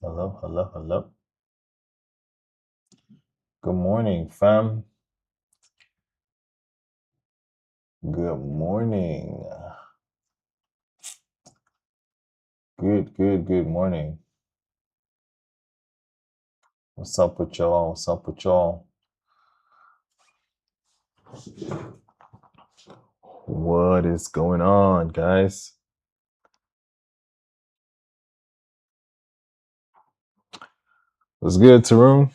Hello, hello, hello. Good morning, fam. Good morning. Good morning. What's up with y'all? What's up with y'all? What is going on, guys? What's good, Tarun?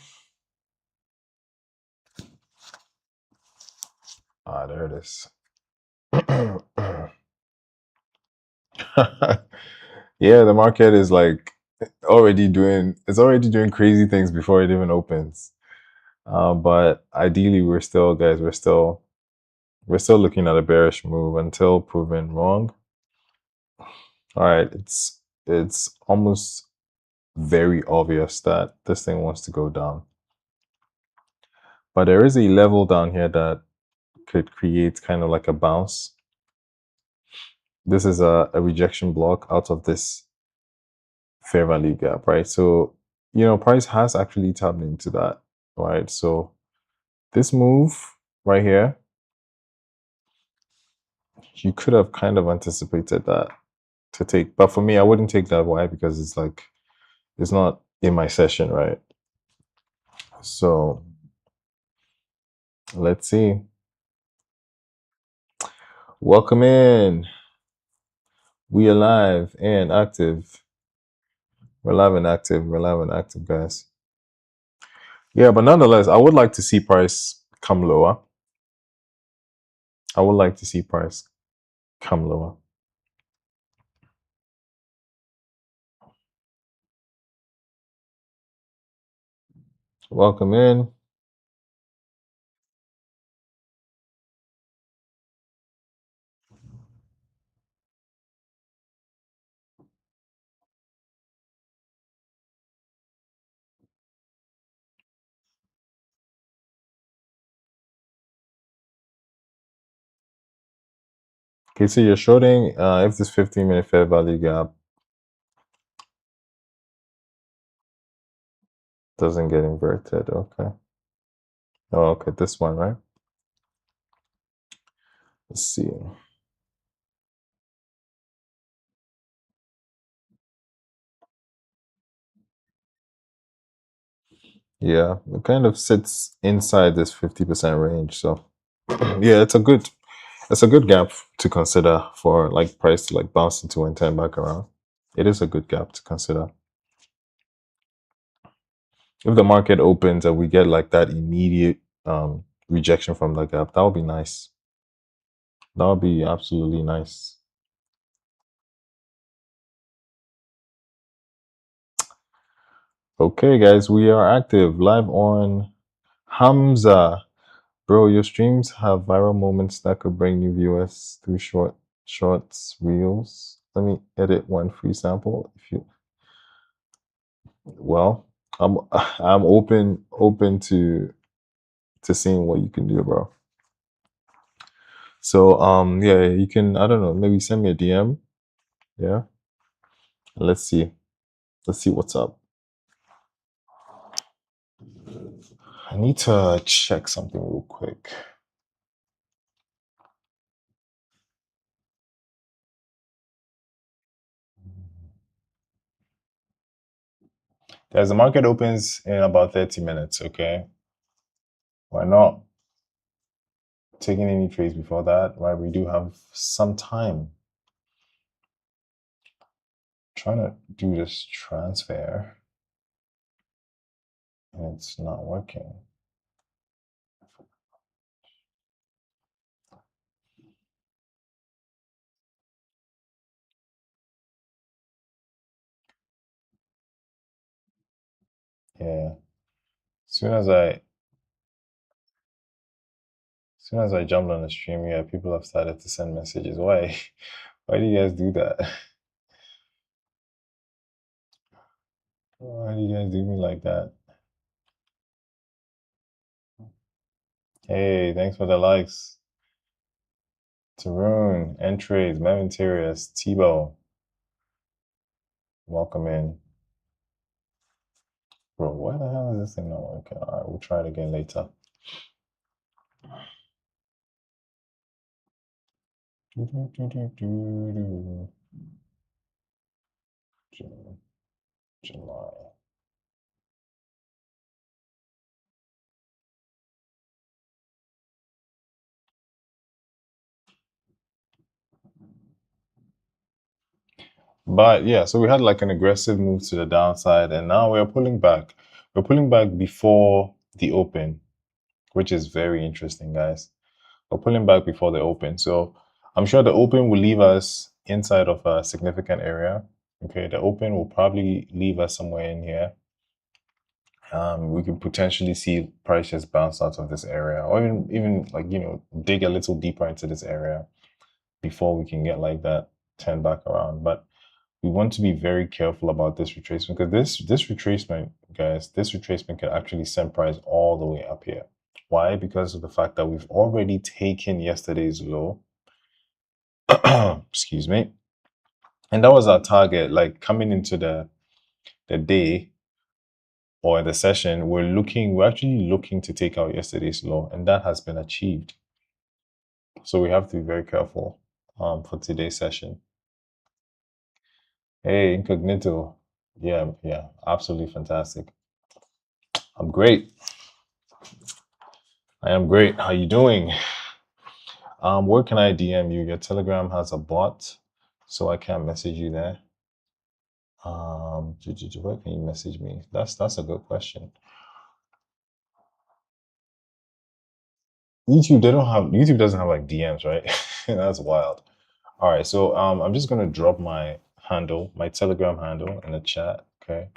Ah, there it is. Yeah, the market is like already doing crazy things before it even opens. But ideally, we're still looking at a bearish move until proven wrong. All right, it's almost very obvious that this thing wants to go down. But there is a level down here that could create kind of like a bounce. This is a rejection block out of this fair value gap, right? So, price has actually tapped into that, right? So this move right here, you could have kind of anticipated that to take. But for me, I wouldn't take that. Why? Because it's not in my session, right? So let's see. Welcome in. We are live and active. We're live and active. We're live and active, guys. Yeah, but nonetheless, I would like to see price come lower. I would like to see price come lower. Welcome in. Okay, so you're shorting if this 15-minute fair value gap doesn't get inverted. Okay. Oh, okay, this one, right? Let's see. Yeah, it kind of sits inside this 50% range. So yeah, it's a good gap to consider for like price to like bounce into 110 back around. It is a good gap to consider. If the market opens and we get like that immediate rejection from the gap, that would be nice. That would be absolutely nice. Okay, guys, we are active live on Hamza. Bro, your streams have viral moments that could bring new viewers through shorts, reels. Let me edit one free sample. If you well, I'm I'm open to seeing what you can do, bro. So yeah, you can, I don't know, maybe send me a DM. Yeah. Let's see. Let's see what's up. I need to check something real quick. As the market opens in about 30 minutes, okay? Why not taking any trades before that? Right, we do have some time. Trying to do this transfer and it's not working. Yeah. As soon as I jumped on the stream, yeah, people have started to send messages. Why? Why do you guys do that? Why do you guys do me like that? Hey, thanks for the likes. Tarun, Entrades, Mem Interiors, Tebow. Welcome in. Bro, why the hell is this thing not working? All right, we'll try it again later. July. But yeah, so we had like an aggressive move to the downside, and now we're pulling back. We're pulling back before the open, which is very interesting, guys. We're pulling back before the open. So I'm sure the open will leave us inside of a significant area. Okay, the open will probably leave us somewhere in here. We could potentially see prices bounce out of this area, or even like, you know, dig a little deeper into this area before we can get like that 10 back around. But we want to be very careful about this retracement, because this retracement, guys, this retracement can actually send price all the way up here. Why? Because of the fact that we've already taken yesterday's low. Excuse me. And that was our target. Like coming into the day or the session, we're actually looking to take out yesterday's low, and that has been achieved. So we have to be very careful for today's session. Hey, Incognito. Yeah, absolutely fantastic. I'm great. I am great. How you doing? Where can I DM you? Your Telegram has a bot, so I can't message you there. Where can you message me? That's a good question. YouTube doesn't have like DMs, right? That's wild. All right, so I'm just gonna drop my handle, my Telegram handle in the chat. Okay.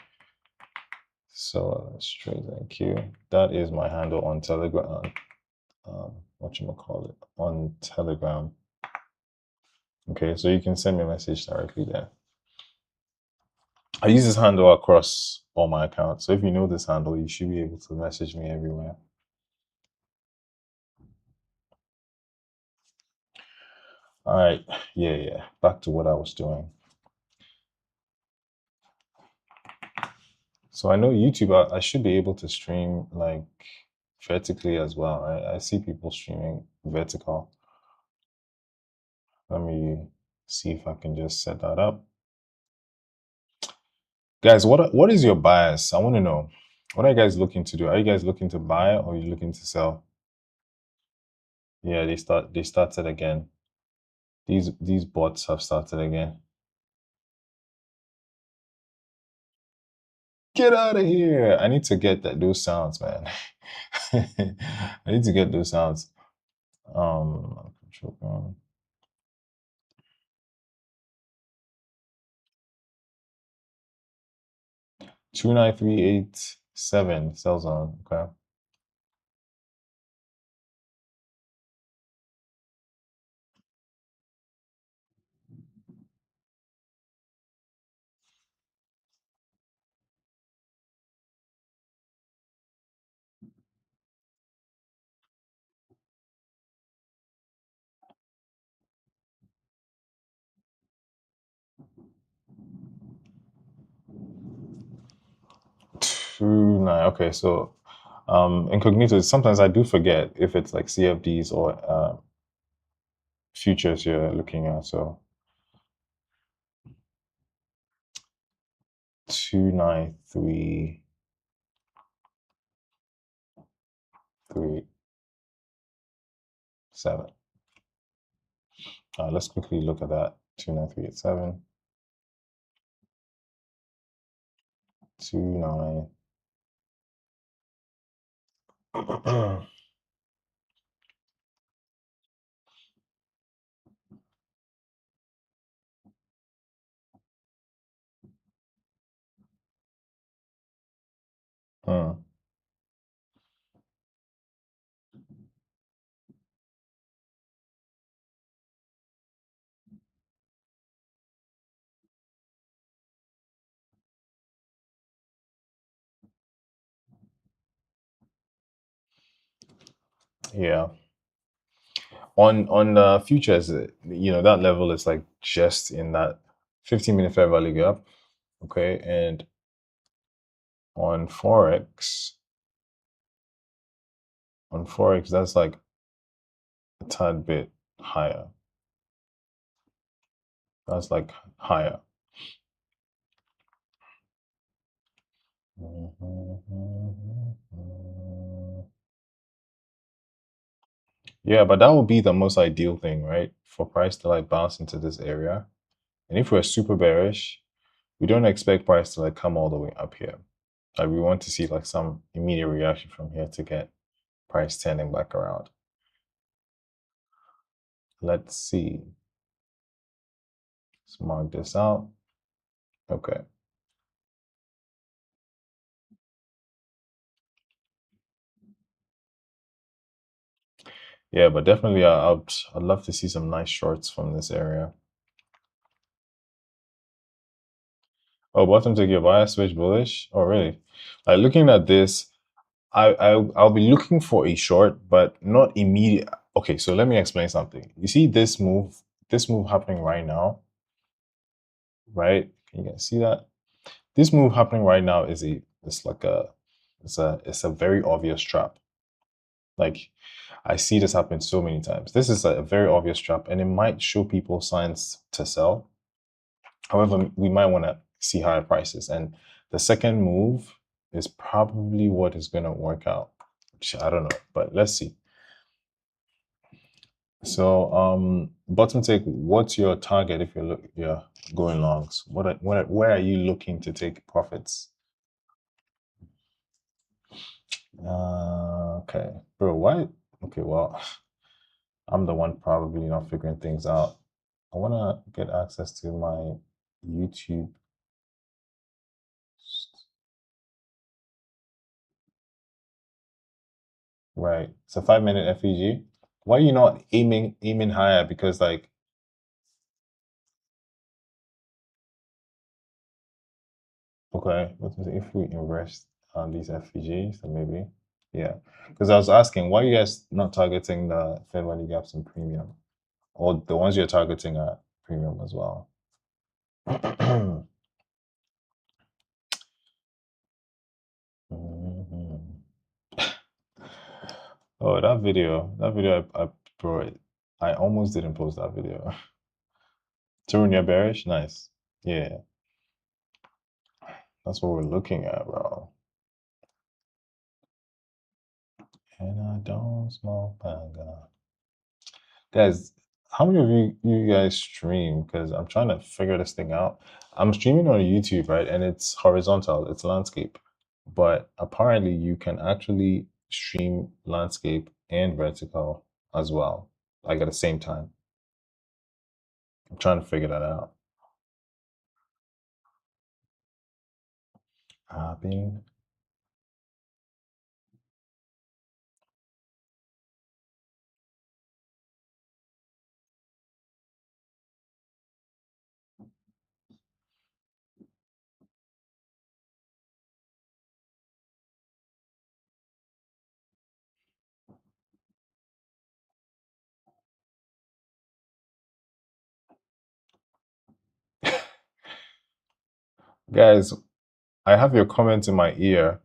So straight thank you. That is my handle on Telegram. Whatchamacallit, on Telegram. Okay, so you can send me a message directly there. I use this handle across all my accounts. So if you know this handle, you should be able to message me everywhere. All right. Yeah. Back to what I was doing. So I know YouTube, I should be able to stream like vertically as well. I see people streaming vertical. Let me see if I can just set that up. Guys, what is your bias? I want to know. What are you guys looking to do? Are you guys looking to buy, or are you looking to sell? Yeah, they started again. These bots have started again. Get out of here. I need to get those sounds, man. I need to get those sounds. Control. 29387 sells on. Okay. Okay, so incognito, sometimes I do forget if it's like CFDs or futures you're looking at. So 29337. Let's quickly look at that. 29387. 29. Yeah. On the futures, you know, that level is like just in that 15-minute fair value gap. Okay, and on Forex, that's like a tad bit higher. That's like higher. Yeah, but that would be the most ideal thing, right? For price to like bounce into this area. And if we're super bearish, we don't expect price to like come all the way up here. Like we want to see like some immediate reaction from here to get price turning back around. Let's see. Let's mark this out. Okay. Yeah, but definitely I'd love to see some nice shorts from this area. Oh, bottom take your bias switch bullish? Oh, really? Like looking at this, I'll be looking for a short, but not immediate. Okay, so let me explain something. You see this move happening right now, right? Can you guys see that? This move happening right now is it's a very obvious trap. Like I see this happen so many times. This is a very obvious trap, and it might show people signs to sell. However, we might want to see higher prices. And the second move is probably what is going to work out. Which I don't know, but let's see. So, bottom take, what's your target if you're going longs? Where are you looking to take profits? Okay, bro. Why? Okay, well, I'm the one probably not figuring things out. I want to get access to my YouTube. Right. It's a 5-minute FEG. Why are you not aiming higher? Because like, okay, if we invest on these FEGs, then maybe, yeah. Because I was asking, why are you guys not targeting the fair value gaps in premium, or the ones you're targeting at premium as well? Mhm. Oh, that video, bro, I almost didn't post that video. Turn your bearish, nice. Yeah, that's what we're looking at, bro. And I don't smoke banga. Guys, how many of you guys stream? Because I'm trying to figure this thing out. I'm streaming on YouTube, right? And it's horizontal, it's landscape. But apparently you can actually stream landscape and vertical as well, like at the same time. I'm trying to figure that out. Bing. Guys, I have your comments in my ear.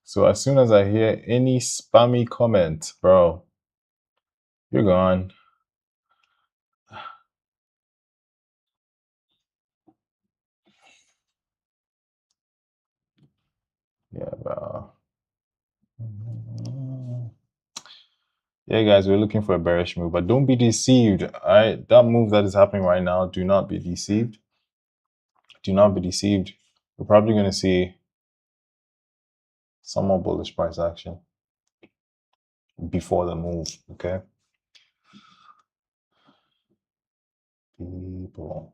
So as soon as I hear any spammy comment, bro, you're gone. Yeah, bro. Yeah, guys, we're looking for a bearish move, but don't be deceived. All right, that move that is happening right now, do not be deceived. Do not be deceived. We're probably going to see some more bullish price action before the move. Okay, people.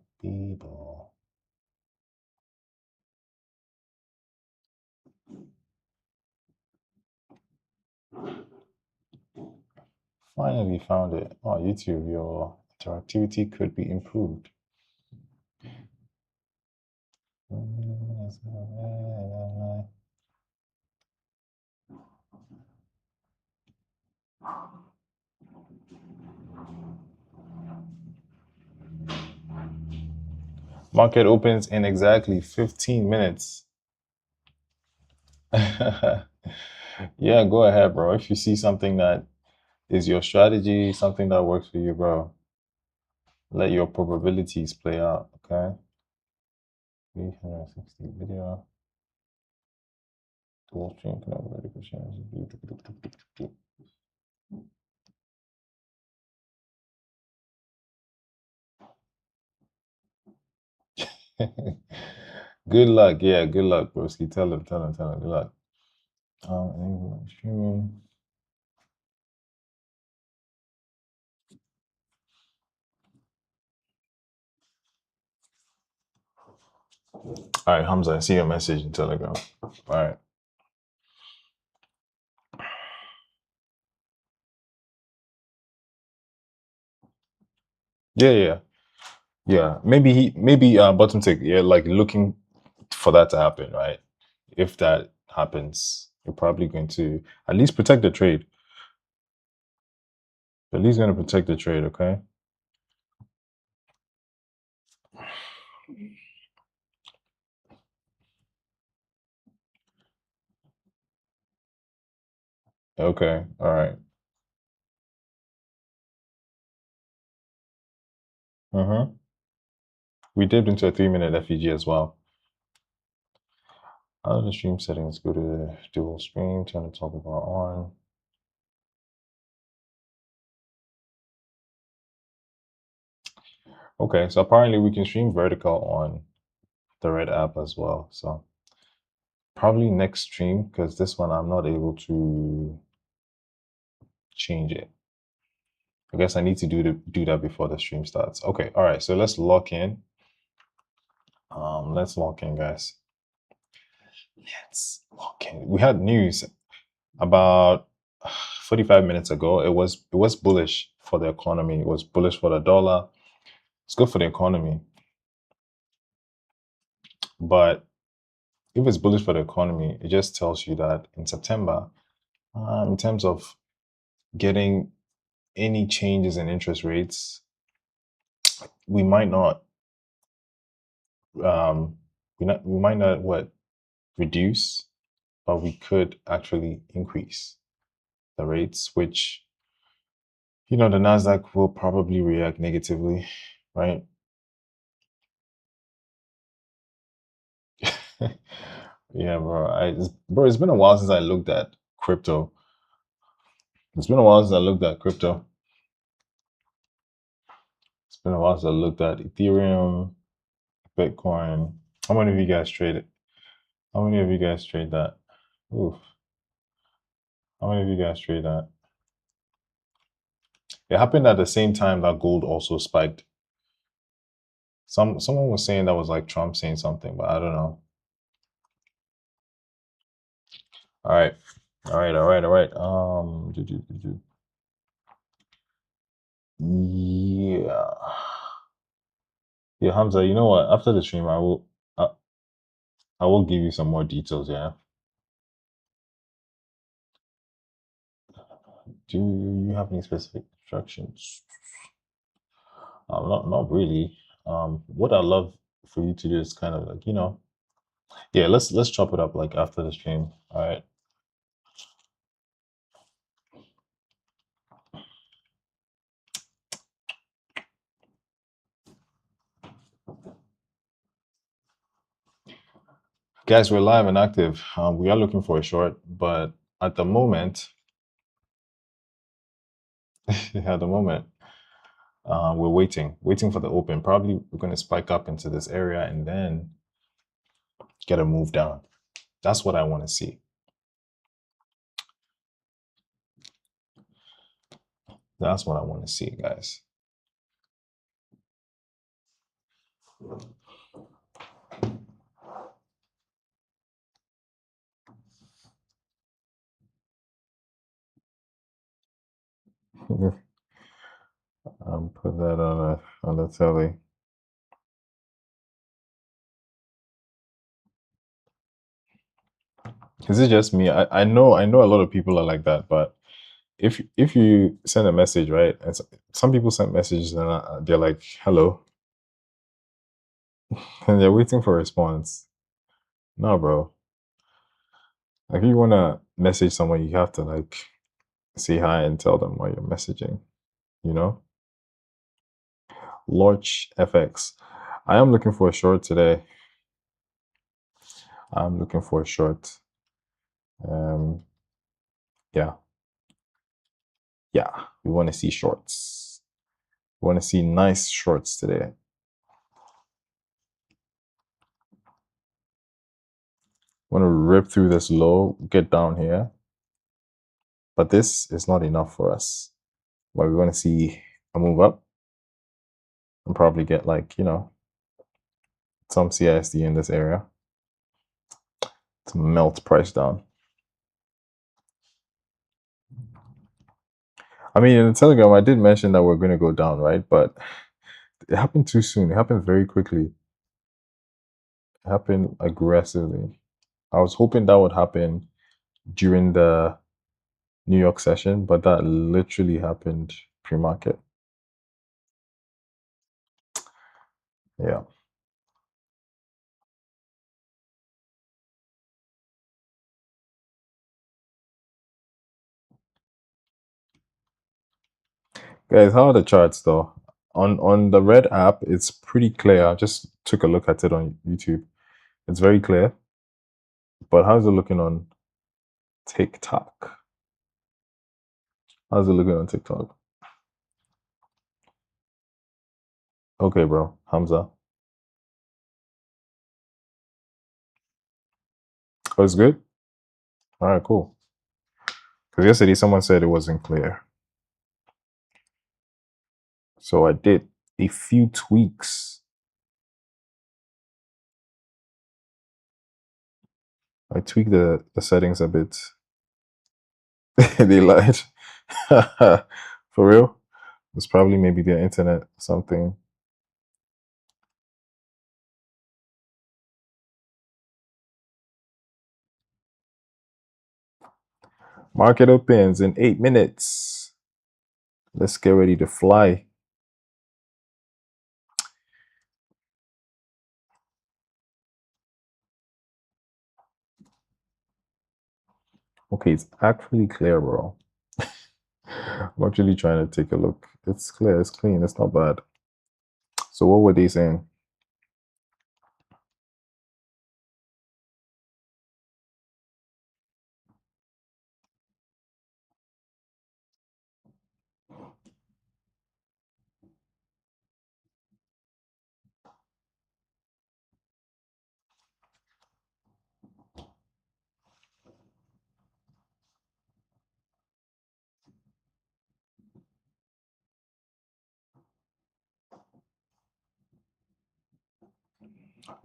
Finally found it. Oh, YouTube, your interactivity could be improved. Market opens in exactly 15 minutes. Yeah, go ahead, bro. If you see something that is your strategy, something that works for you, bro, let your probabilities play out, okay? 360 video, dual stream, vertical channels. Good luck, yeah, good luck, broski. Tell him, good luck. Streaming. All right, Hamza, I see your message in Telegram. All right. Yeah, yeah, yeah. Maybe bottom tick, yeah, like looking for that to happen, right? If that happens, you're probably going to at least protect the trade. At least going to protect the trade, okay? Okay, all right. Mm-hmm. We dipped into a 3-minute FEG as well. Out of the stream settings, go to dual stream, turn the toggle bar on. Okay, so apparently we can stream vertical on the Red app as well. So probably next stream, because this one I'm not able to change it. I guess I need to do that before the stream starts. Okay, all right. So let's lock in. Let's lock in, guys. Let's lock in. We had news about 45 minutes ago. It was bullish for the economy. It was bullish for the dollar. It's good for the economy. But if it's bullish for the economy, it just tells you that in September, in terms of getting any changes in interest rates, we might not we might not reduce, but we could actually increase the rates, which the Nasdaq will probably react negatively, right? Yeah, bro, it's been a while since I looked at crypto. It's been a while since I looked at crypto. It's been a while since I looked at Ethereum, Bitcoin. How many of you guys trade it? How many of you guys trade that? Oof. How many of you guys trade that? It happened at the same time that gold also spiked. Someone was saying that was like Trump saying something, but I don't know. All right. All right, all right, all right. Yeah. Yeah, Hamza, you know what? After the stream, I will give you some more details, yeah. Do you have any specific instructions? Not really. What I love for you to do is kind of like, yeah, let's chop it up like after the stream. All right. Guys, we're live and active. We are looking for a short, but at the moment, at the moment, we're waiting for the open. Probably we're going to spike up into this area and then get a move down. That's what I want to see. That's what I want to see, guys. Put that on the telly. Is it just me? I know a lot of people are like that, but if you send a message, right, and some people send messages and they're like, "Hello," and they're waiting for a response. No, bro. Like if you wanna message someone, you have to like say hi and tell them why you're messaging, you know? Lorch FX. I am looking for a short today. I'm looking for a short. Um, yeah, yeah. We want to see shorts. We want to see nice shorts today. Want to rip through this low, get down here, but this is not enough for us. But we want to see a move up and probably get like some CISD in this area to melt price down. I mean, in the Telegram, I did mention that we're going to go down, right? But it happened too soon. It happened very quickly. It happened aggressively. I was hoping that would happen during the New York session, but that literally happened pre-market. Yeah. Guys, how are the charts though? On the red app, it's pretty clear. I just took a look at it on YouTube. It's very clear. But how's it looking on TikTok? How's it looking on TikTok? Okay, bro. Hamza. Oh, it's good? All right, cool. Because yesterday someone said it wasn't clear. So I did a few tweaks. I tweaked the settings a bit. They lied. For real? It's probably maybe their internet something. Market opens in 8 minutes. Let's get ready to fly. Okay, it's actually clear, bro. I'm actually trying to take a look. It's clear, it's clean, it's not bad. So what were they saying?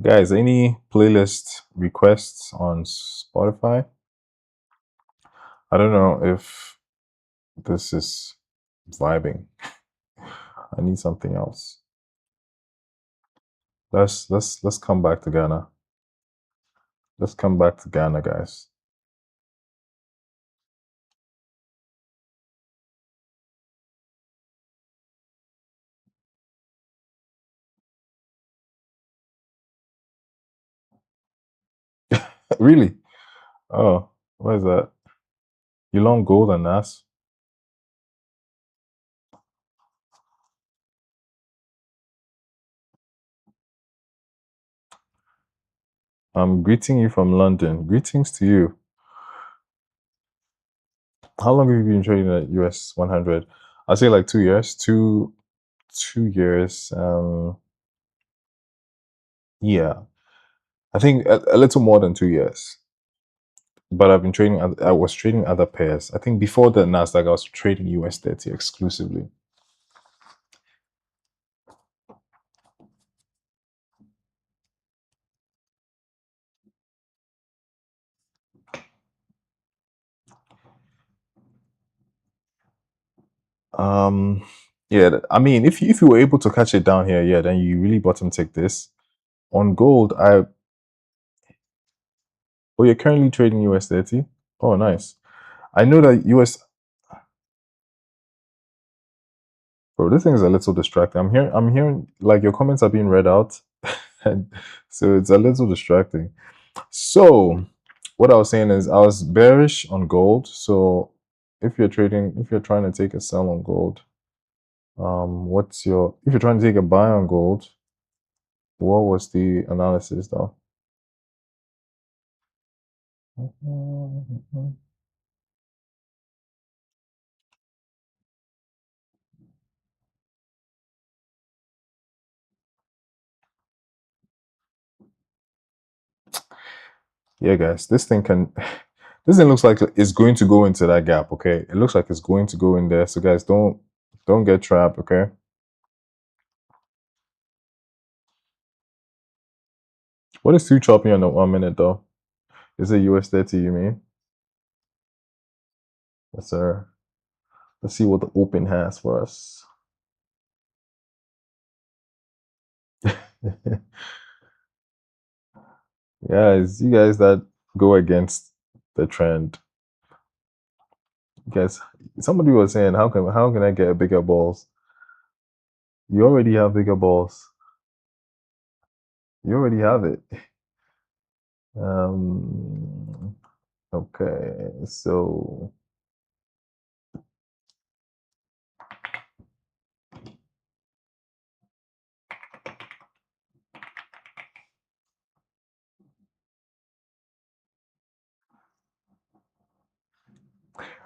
Guys, any playlist requests on Spotify? I don't know if this is vibing. I need something else. Let's come back to Ghana. Let's come back to Ghana, guys. Really? Oh, what is that? You long gold and NAS? I'm greeting you from London. Greetings to you. How long have you been trading at US 100? I'll say like 2 years. Two years. Yeah, I think a little more than 2 years. But I've been trading. I was trading other pairs. I think before the Nasdaq, I was trading US 30 exclusively. Um, yeah. I mean, if you were able to catch it down here, yeah, then you really bottom take this. On gold, oh, you're currently trading US 30. Oh, nice. I know that US. Bro, this thing is a little distracting. I'm hearing like your comments are being read out, and so it's a little distracting. So what I was saying is I was bearish on gold. So if you're trying to take a sell on gold, if you're trying to take a buy on gold, what was the analysis though? Yeah, guys, this thing looks like it's going to go into that gap. Okay, it looks like it's going to go in there. So guys, don't get trapped. Okay. What is too choppy on the 1 minute though? Is it US 30? You mean? Yes, sir. Let's see what the open has for us. Guys, you guys that go against the trend. Guys, somebody was saying, how can I get bigger balls? You already have bigger balls. You already have it. Okay, so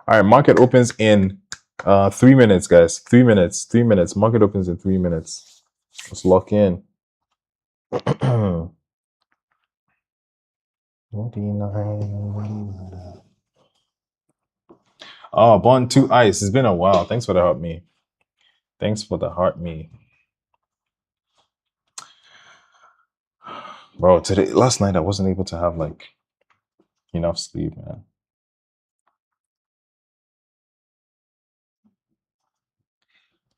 all right, market opens in 3 minutes, guys. 3 minutes. 3 minutes. Market opens in 3 minutes. Let's lock in. 49. Oh, Bond 2 Ice. It's been a while. Thanks for the heart me. Thanks for the heart me. Bro, last night I wasn't able to have like enough sleep, man.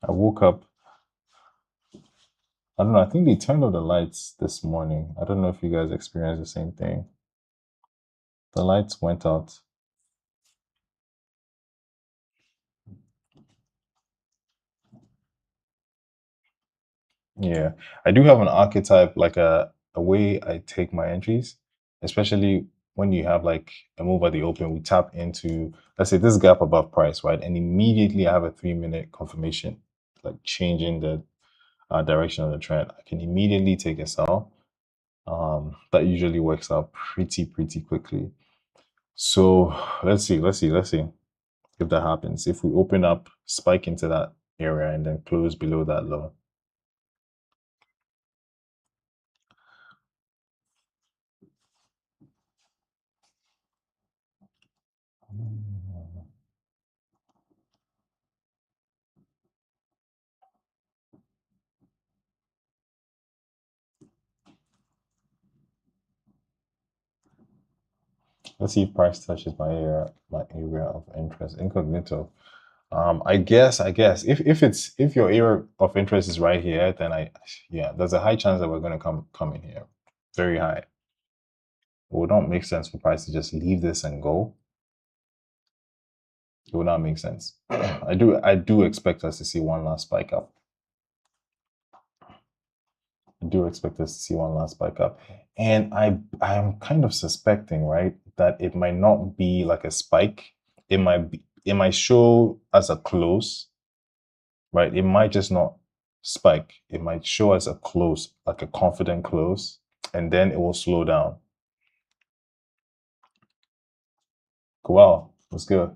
I woke up. I don't know. I think they turned off the lights this morning. I don't know if you guys experienced the same thing. The lights went out. Yeah, I do have an archetype, like a way I take my entries, especially when you have like a move at the open. We tap into, let's say, this gap above price, right? And immediately I have a 3-minute confirmation, like changing the direction of the trend. I can immediately take a sell. That usually works out pretty quickly. So let's see if that happens. If we open up, spike into that area, and then close below that low. Let's see if price touches my area of interest. Incognito. I guess if your area of interest is right here, then there's a high chance that we're gonna come in here. Very high. It would not make sense for price to just leave this and go. It would not make sense. I do expect us to see one last spike up. I do expect us to see one last spike up. And I'm kind of suspecting, right, that it might not be like a spike. It might show as a close, right? It might just not spike. It might show as a close, like a confident close, and then it will slow down. Wow, that's good.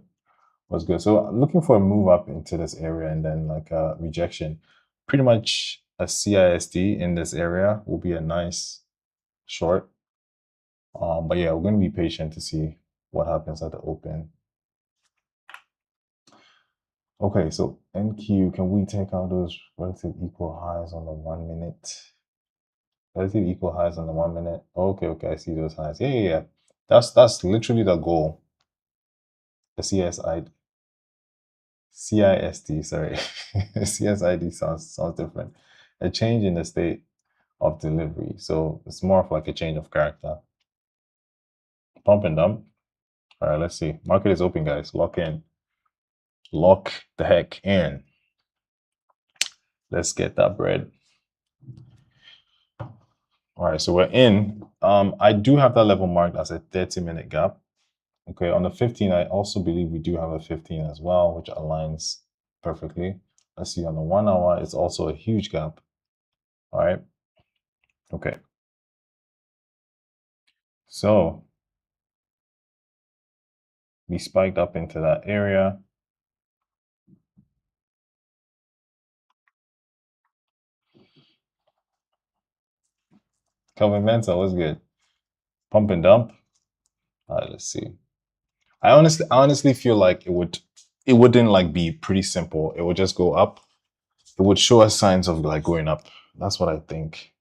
Was good. So I'm looking for a move up into this area and then like a rejection. Pretty much a CISD in this area will be a nice short. But yeah, we're going to be patient to see what happens at the open. Okay, so NQ, can we take out those relative equal highs on the 1 minute? Relative equal highs on the 1 minute. Okay, I see those highs. Yeah. That's literally the goal. The CISD, sorry. CSID sounds different. A change in the state of delivery. So it's more of like a change of character. Pump and dump. All right, let's see. Market is open, guys. Lock in. Lock the heck in. Let's get that bread. All right, so we're in. I do have that level marked as a 30-minute gap. Okay, on the 15, I also believe we do have a 15 as well, which aligns perfectly. Let's see, on the 1 hour, it's also a huge gap. All right. Okay. So we spiked up into that area. Kelvin Mensa was good. Pump and dump. All right, let's see. I honestly feel like it wouldn't like be pretty simple. It would just go up. It would show us signs of like going up. That's what I think.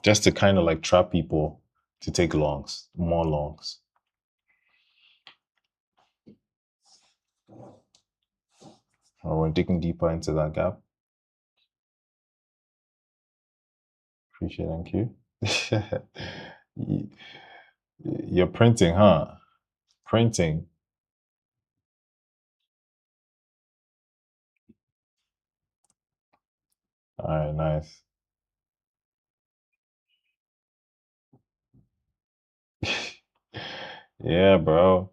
Just to kind of like trap people to take longs, more longs. Or we're digging deeper into that gap. Appreciate it, thank you. You're printing, huh? Printing. All right, nice. Yeah, bro.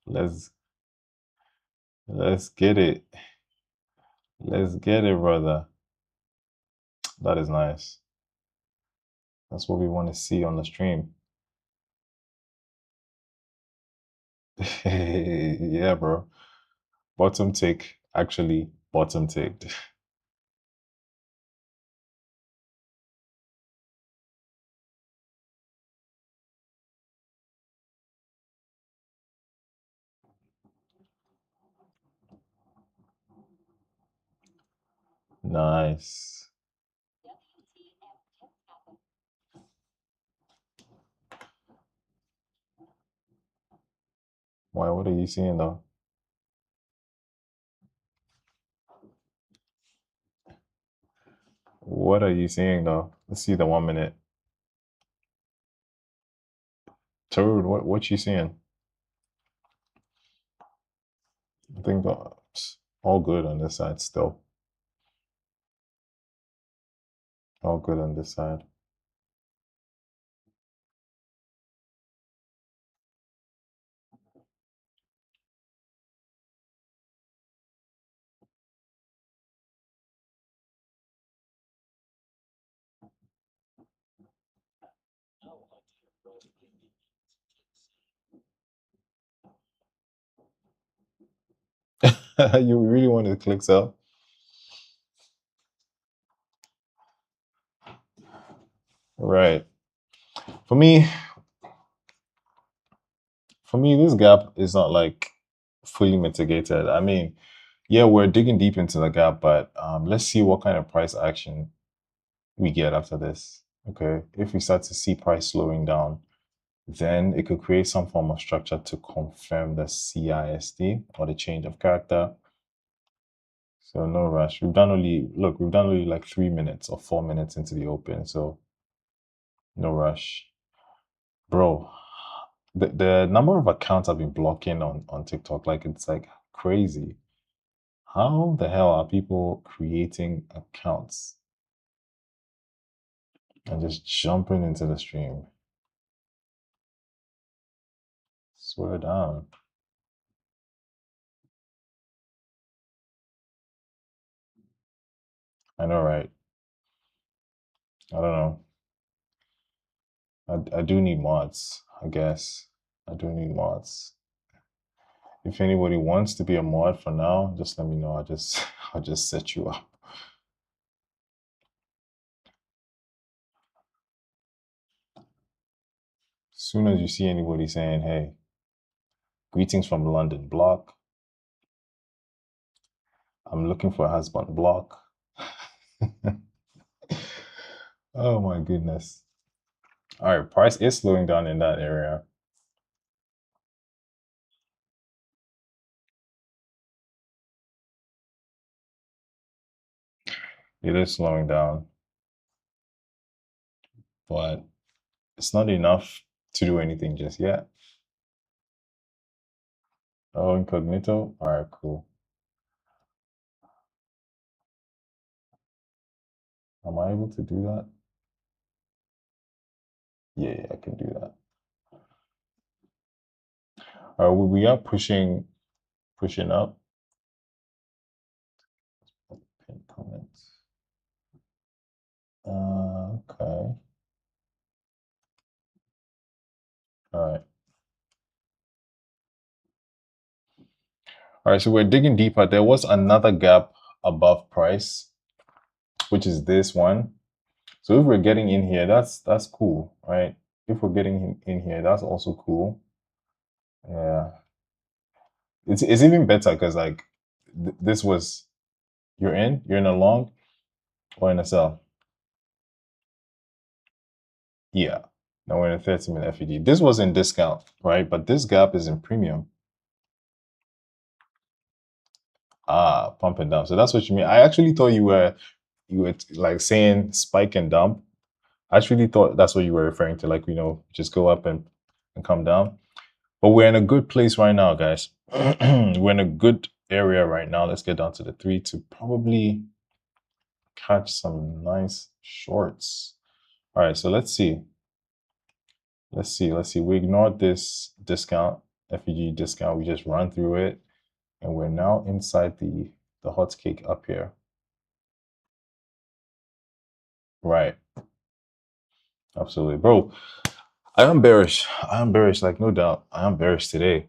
Let's let's get it. Let's get it, brother. That is nice. That's what we want to see on the stream. Yeah, bro. Bottom tick, actually bottom ticked. Nice. Why, what are you seeing though? What are you seeing though? Let's see the 1 minute. Toad, what you seeing? I think all good on this side still. All good on this side. You really want to click sell? Right. For me, this gap is not like fully mitigated. I mean, yeah, we're digging deep into the gap, but let's see what kind of price action we get after this. Okay. If we start to see price slowing down, then it could create some form of structure to confirm the CISD or the change of character. So no rush. We've done only like 3 minutes or 4 minutes into the open, so no rush. Bro, the number of accounts I've been blocking on TikTok, like it's like crazy. How the hell are people creating accounts and just jumping into the stream? Swear down. I know, right? I don't know. I do need mods, I guess. I do need mods. If anybody wants to be a mod for now, just let me know. I'll just set you up. As soon as you see anybody saying, hey, greetings from London block, I'm looking for a husband block. Oh my goodness. All right, price is slowing down in that area. It is slowing down, but it's not enough to do anything just yet. Oh, incognito? All right, cool. Am I able to do that? Yeah, I can do that. All right, we are pushing up. Pin comments. Okay. All right. All right, so we're digging deeper. There was another gap above price, which is this one. So if we're getting in here, that's cool, right? If we're getting in here, that's also cool. Yeah, it's even better because like this was you're in a long or in a sell. Yeah, now we're in a 30-minute FED. This was in discount, right? But this gap is in premium. Ah, pumping down. So that's what you mean. I actually thought you were like saying spike and dump. I actually thought that's what you were referring to, like, just go up and come down. But we're in a good place right now, guys. We're in a good area right now. Let's get down to the three to probably catch some nice shorts. All right, so let's see. Let's see. We ignored this discount, FEG discount. We just run through it, and we're now inside the hot cake up here. Right. Absolutely, bro. I am bearish. Like no doubt. I am bearish today.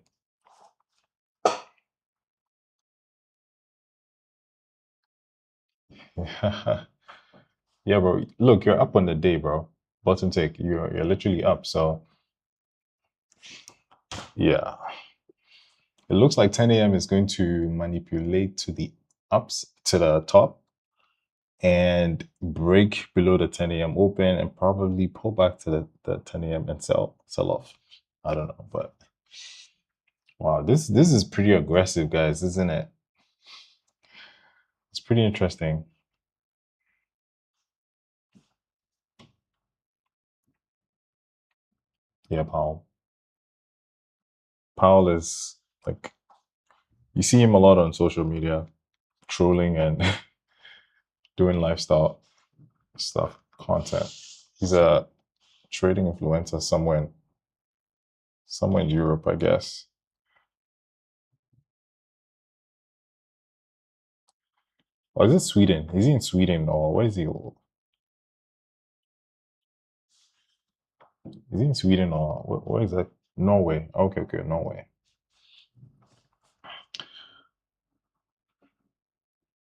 Yeah, bro. Look, you're up on the day, bro. Bottom tick. You're literally up. So yeah, it looks like 10 a.m. is going to manipulate to the ups to the top and break below the 10 a.m. open and probably pull back to the 10 a.m. and sell off. I don't know, but wow, this is pretty aggressive, guys, isn't it? It's pretty interesting. Yeah, Powell. Powell is like, you see him a lot on social media, trolling and doing lifestyle stuff, content. He's a trading influencer somewhere in Europe, I guess. Or is it Sweden? Is he in Sweden or where is he? Is he in Sweden or where is that? Norway. Okay, okay, Norway.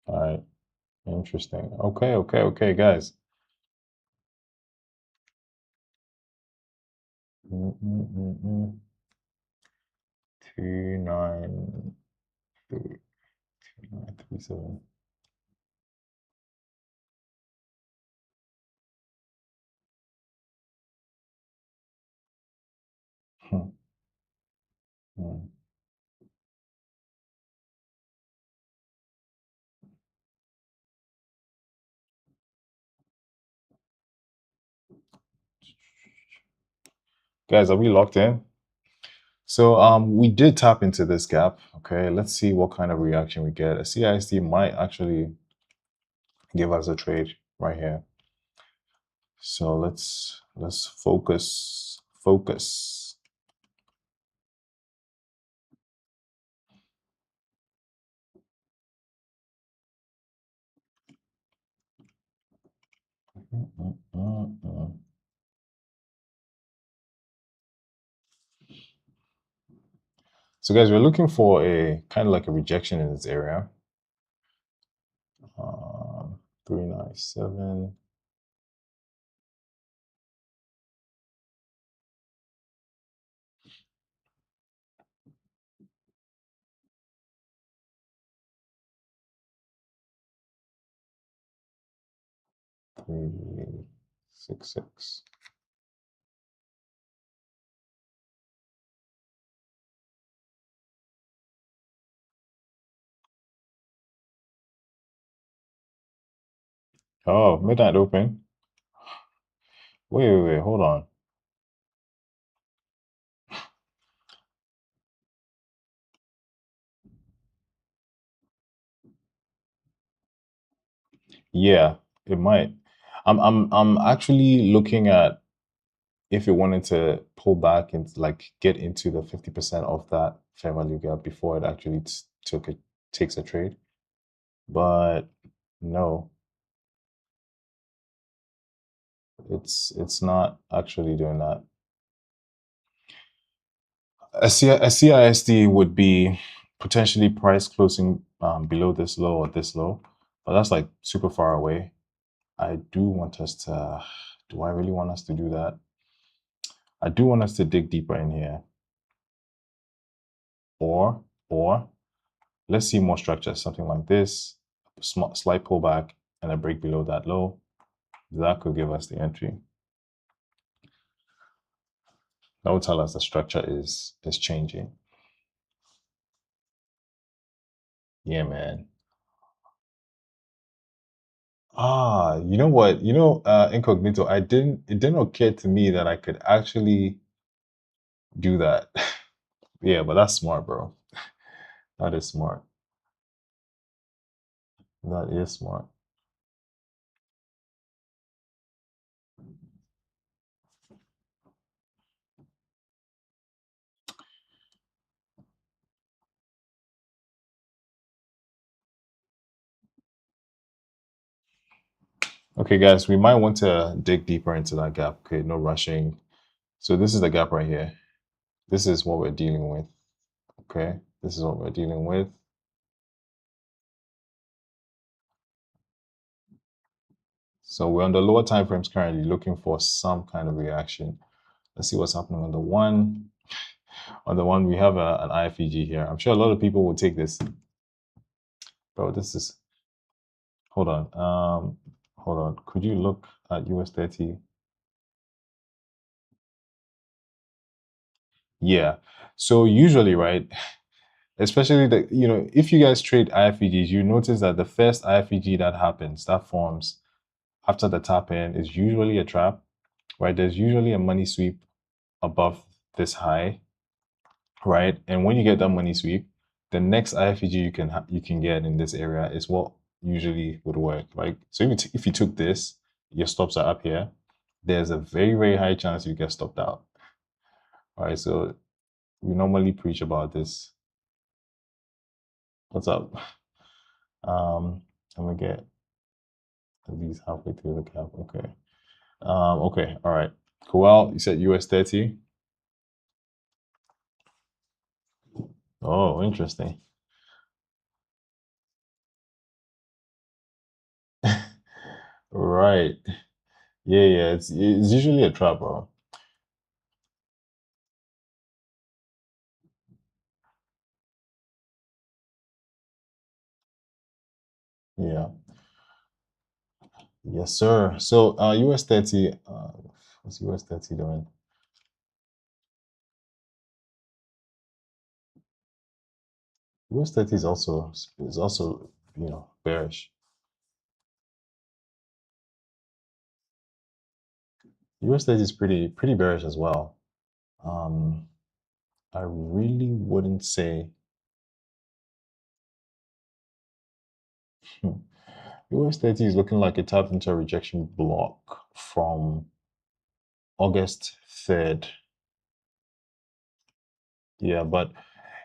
All right, interesting. Okay, okay, okay, guys. Mm-mm-mm-mm. 2937. Hmm. Hmm. Guys, are we locked in? So we did tap into this gap. Okay, let's see what kind of reaction we get. A CISD might actually give us a trade right here. So let's focus. So guys, we're looking for a kind of like a rejection in this area. 397. Three, 6, 6. Oh, midnight open. Wait, hold on. Yeah, it might. I'm actually looking at if it wanted to pull back and like get into the 50% of that fair value gap before it actually takes a trade. But no, it's not actually doing that. A CISD would be potentially price closing below this low or this low, but that's like super far away. I do want us to, do I really want us to do that? I do want us to dig deeper in here. Or let's see more structure, something like this, slight pullback and a break below that low. That could give us the entry. That would tell us the structure is changing. Yeah, man. You know what? Incognito, it didn't occur to me that I could actually do that. Yeah, but that's smart, bro. That is smart. That is smart. Okay, guys, we might want to dig deeper into that gap. Okay, no rushing. So this is the gap right here. This is what we're dealing with. Okay, this is what we're dealing with. So we're on the lower time frames currently looking for some kind of reaction. Let's see what's happening on the one. On the one, we have an IFEG here. I'm sure a lot of people will take this. Bro, this is, hold on. Hold on. Could you look at US 30? Yeah. So usually, right, especially if you guys trade IFEGs, you notice that the first IFEG that happens, that forms after the tap in is usually a trap, right? There's usually a money sweep above this high, right? And when you get that money sweep, the next IFEG you can get in this area is what usually would work. Like, so if you took this, your stops are up here. There's a very, very high chance you get stopped out. All right, so we normally preach about this. What's up? I'm gonna get at least halfway through the cap. Okay. Okay. All right. Cool. Well, you said US 30. Oh, interesting. Right. Yeah, yeah. It's usually a trap, bro. Yeah. Yes, sir. So US 30, what's US 30 doing? US 30 is also bearish. US 30 is pretty bearish as well. I really wouldn't say US 30 is looking like it tapped into a rejection block from August 3rd. Yeah, but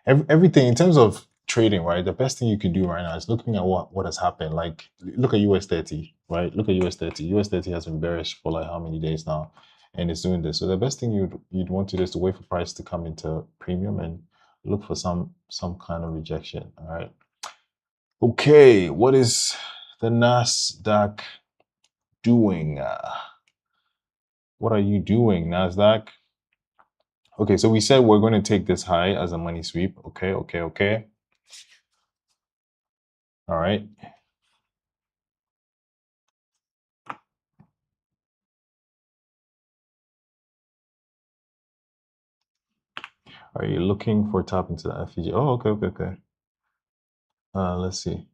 everything in terms of trading, right? The best thing you can do right now is looking at what has happened. Like, look at US 30, right? Look at US 30. US 30 has been bearish for like how many days now, and it's doing this. So the best thing you'd want to do is to wait for price to come into premium and look for some kind of rejection. All right. Okay, what is the Nasdaq doing? What are you doing, Nasdaq? Okay, so we said we're going to take this high as a money sweep. Okay, okay, okay. All right. Are you looking for tap into the FEG? Oh, okay, okay, okay. Let's see.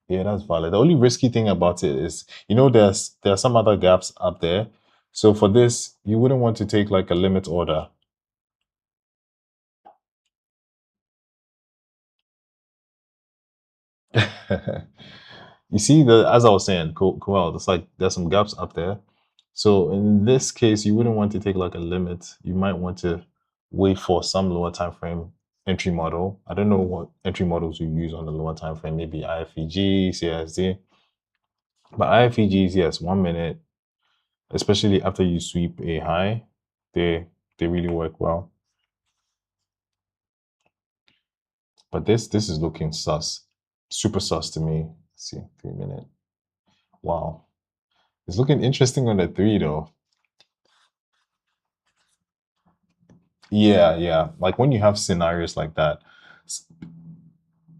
Yeah, that's valid. The only risky thing about it is, there are some other gaps up there. So for this, you wouldn't want to take like a limit order. You see, as I was saying, Coel, it's like there's some gaps up there. So in this case, you wouldn't want to take like a limit. You might want to wait for some lower time frame entry model. I don't know what entry models you use on the lower time frame, maybe IFEG, CSD. But IFEGs, yes, 1 minute, especially after you sweep a high, they really work well. But this is looking sus, super sus to me. Let's see, 3 minute. Wow, it's looking interesting on the 3 though. Yeah, yeah. Like when you have scenarios like that,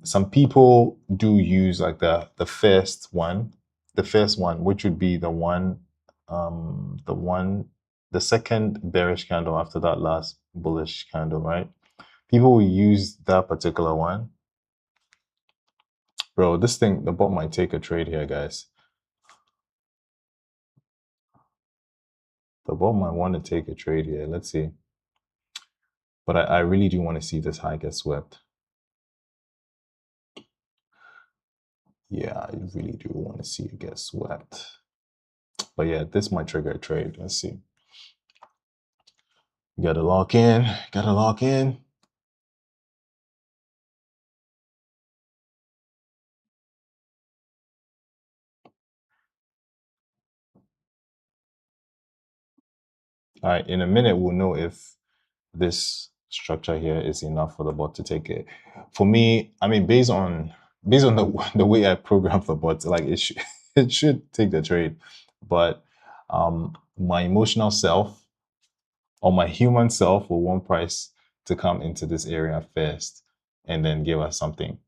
some people do use like the first one, which would be the second bearish candle after that last bullish candle, right? People will use that particular one. Bro, the bot might take a trade here, guys. The bot might want to take a trade here. Let's see. But I really do want to see this high get swept. Yeah, I really do want to see it get swept. But yeah, this might trigger a trade. Let's see. Gotta lock in. Gotta lock in. All right, in a minute, we'll know if this structure here is enough for the bot to take it. For me, I mean, based on the way I programmed the bot, like it should take the trade. But my emotional self or my human self will want price to come into this area first and then give us something.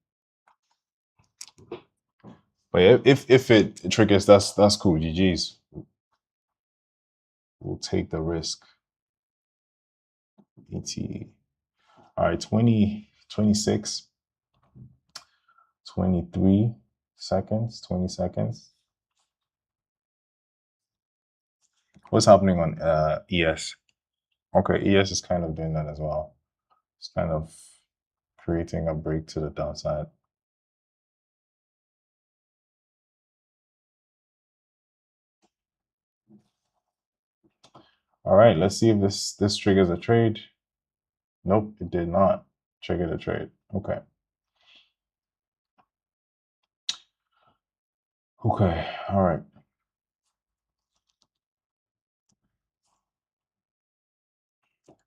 But yeah, if it triggers, that's cool. GG's. We'll take the risk. ET. All right, 20, 26, 23 seconds, 20 seconds. What's happening on ES? Okay, ES is kind of doing that as well. It's kind of creating a break to the downside. All right, let's see if this triggers a trade. Nope, it did not trigger the trade. Okay. Okay, all right.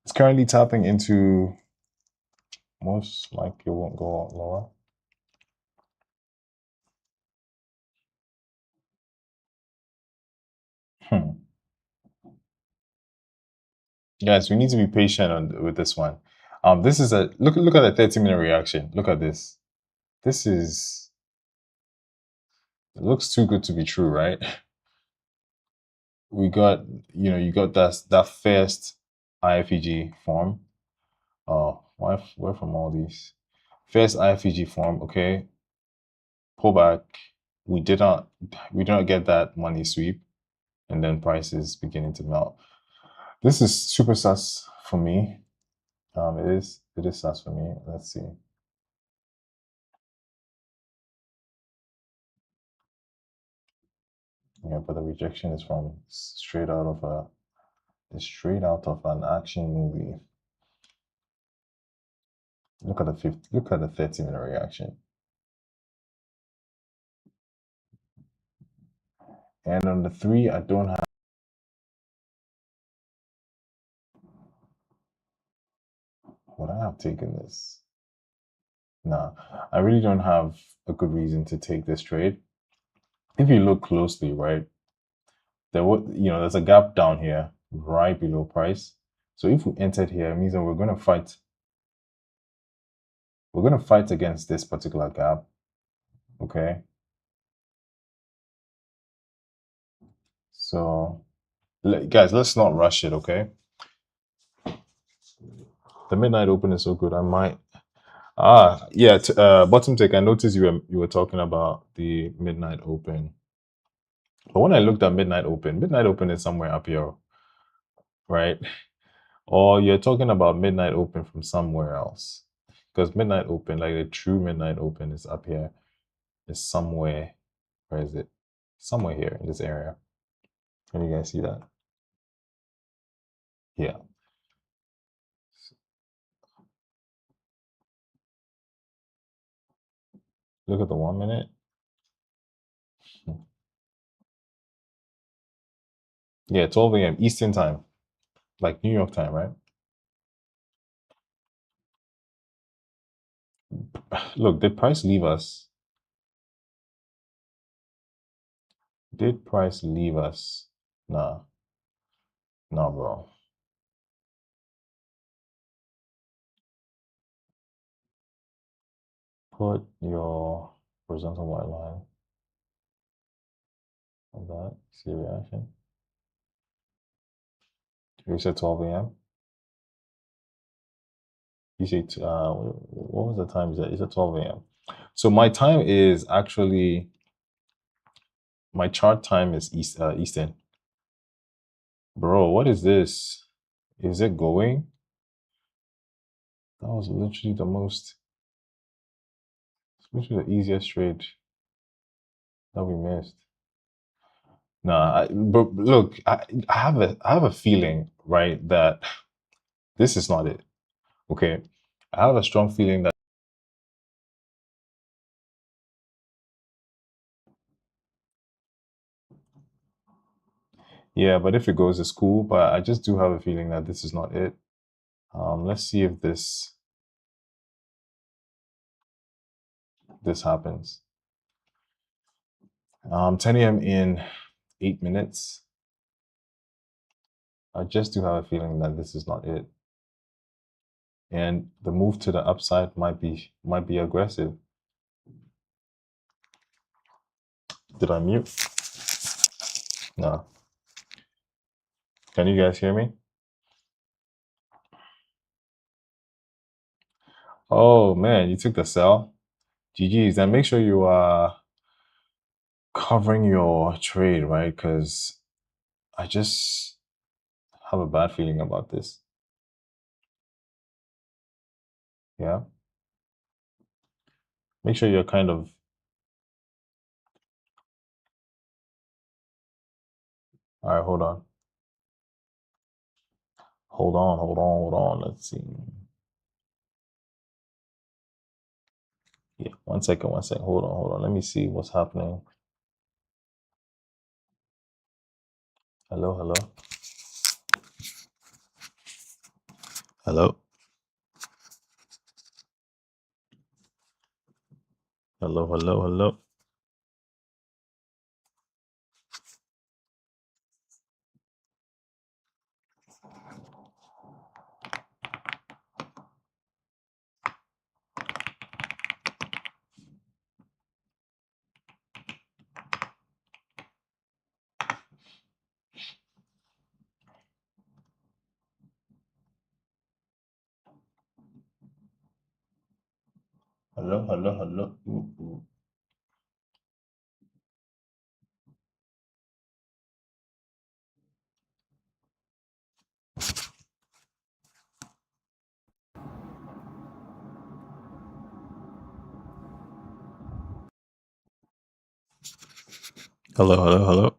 It's currently tapping into, most likely won't go out lower. Guys, we need to be patient with this one. This is a look at the 30-minute reaction. Look at this. This is, it looks too good to be true, right? We got, you got that first IFEG form. Oh, where from all these? First IFEG form, okay. Pullback. We did not get that money sweep, and then prices beginning to melt. This is super sus for me. It is sus for me. Let's see. Yeah, but the rejection is from straight out of an action movie. Look at the 30-minute reaction. And on the 3, I don't have. Would I have taken this? Nah, I really don't have a good reason to take this trade. If you look closely, right, there's a gap down here right below price. So if we entered here, it means that we're going to fight. We're going to fight against this particular gap. Okay. So, guys, let's not rush it. Okay. The midnight open is so good. I might. Yeah. Bottom take. I noticed you were talking about the midnight open. But when I looked at midnight open is somewhere up here, right? Or you're talking about midnight open from somewhere else. Because midnight open, like the true midnight open, is up here. is somewhere. Where is it? Somewhere here in this area. Can you guys see that? Yeah. Look at the 1 minute. Yeah, 12 a.m. Eastern time, like New York time, right? Look, did price leave us? Did price leave us? Nah, nah, bro. Put your horizontal white line on that. See the reaction. You said 12 a.m. You said what was the time? You said 12 a.m. So my time is actually my chart time is Eastern. Bro, what is this? Is it going? That was literally the most, literally the easiest trade that we missed. Nah, but look, I have a feeling, right, that this is not it. Okay, I have a strong feeling that yeah, but if it goes, it's cool. But I just do have a feeling that this is not it. Let's see if this happens. 10 a.m. in 8 minutes. I just do have a feeling that this is not it, and the move to the upside might be aggressive. Did I mute? No. Can you guys hear me? Oh man, you took the sell. GG's. Then make sure you are covering your trade, right? Because I just have a bad feeling about this. Yeah. Make sure you're kind of. All right, hold on. Hold on. Let's see. Yeah, 1 second, 1 second. Hold on. Let me see what's happening. Hello, hello. Hello. Hello, hello, hello. Hello, hello, hello. Ooh, ooh. Hello, hello, hello.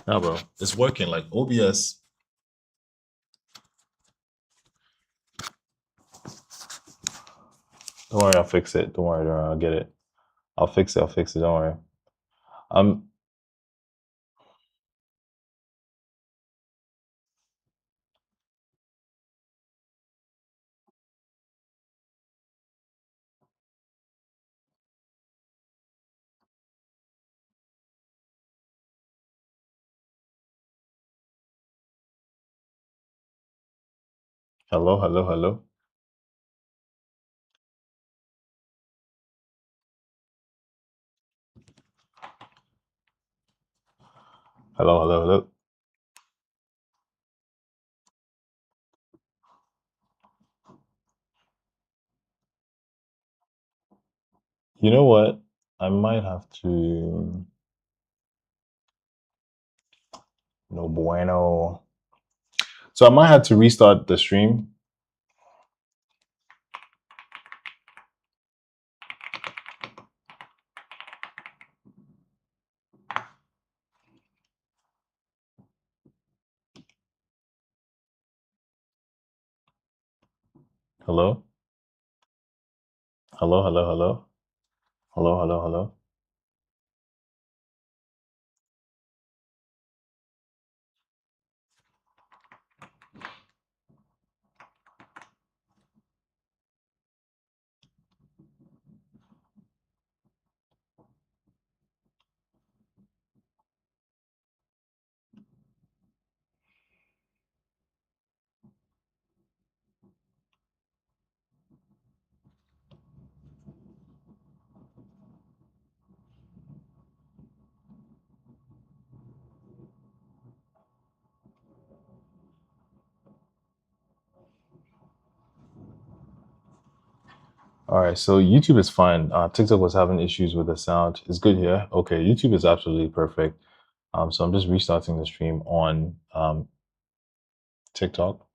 Nah, bro, it's working. Like OBS. Don't worry, I'll fix it. Don't worry, I'll get it. I'll fix it. I'll fix it. Don't worry. Um, Hello, hello, hello. Hello, hello, hello. You know what? I might have to. No bueno. So I might have to restart the stream. Hello? Hello, hello, hello. Hello, hello, hello. All right, so YouTube is fine. TikTok was having issues with the sound. It's good here. Okay, YouTube is absolutely perfect. So I'm just restarting the stream on TikTok.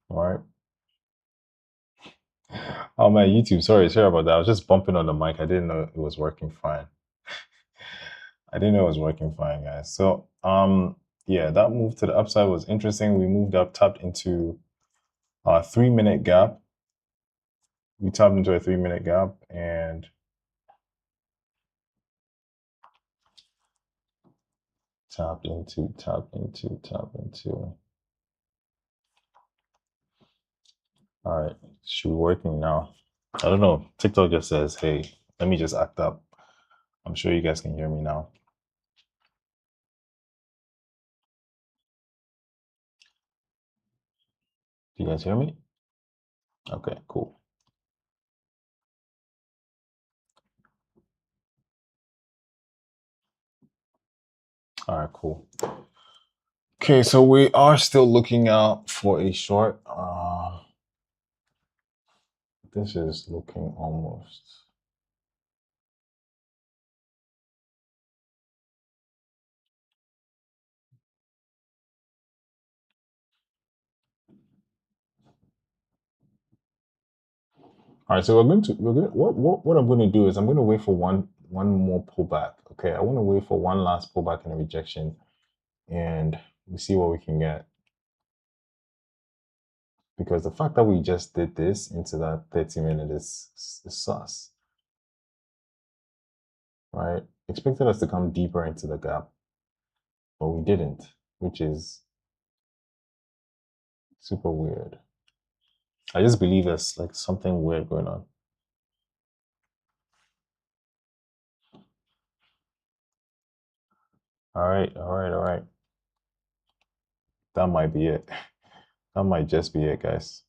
All right. Oh man, YouTube. Sorry about that. I was just bumping on the mic. I didn't know it was working fine. I didn't know it was working fine, guys. So yeah, that move to the upside was interesting. We moved up, tapped into a 3 minute gap. We tapped into a 3 minute gap and tapped into. All right, should be working now. I don't know. TikTok just says, hey, let me just act up. I'm sure you guys can hear me now. Do you guys hear me? Okay, cool. All right, cool. Okay, so we are still looking out for a short. This is looking almost. All right, so what I'm going to do is I'm going to wait for one more pullback. Okay, I want to wait for one last pullback and a rejection, and we see what we can get. Because the fact that we just did this into that 30 minute is sus, right? Expected us to come deeper into the gap, but we didn't, which is super weird. I just believe there's like something weird going on. All right, all right, all right. That might be it. That might just be it, guys.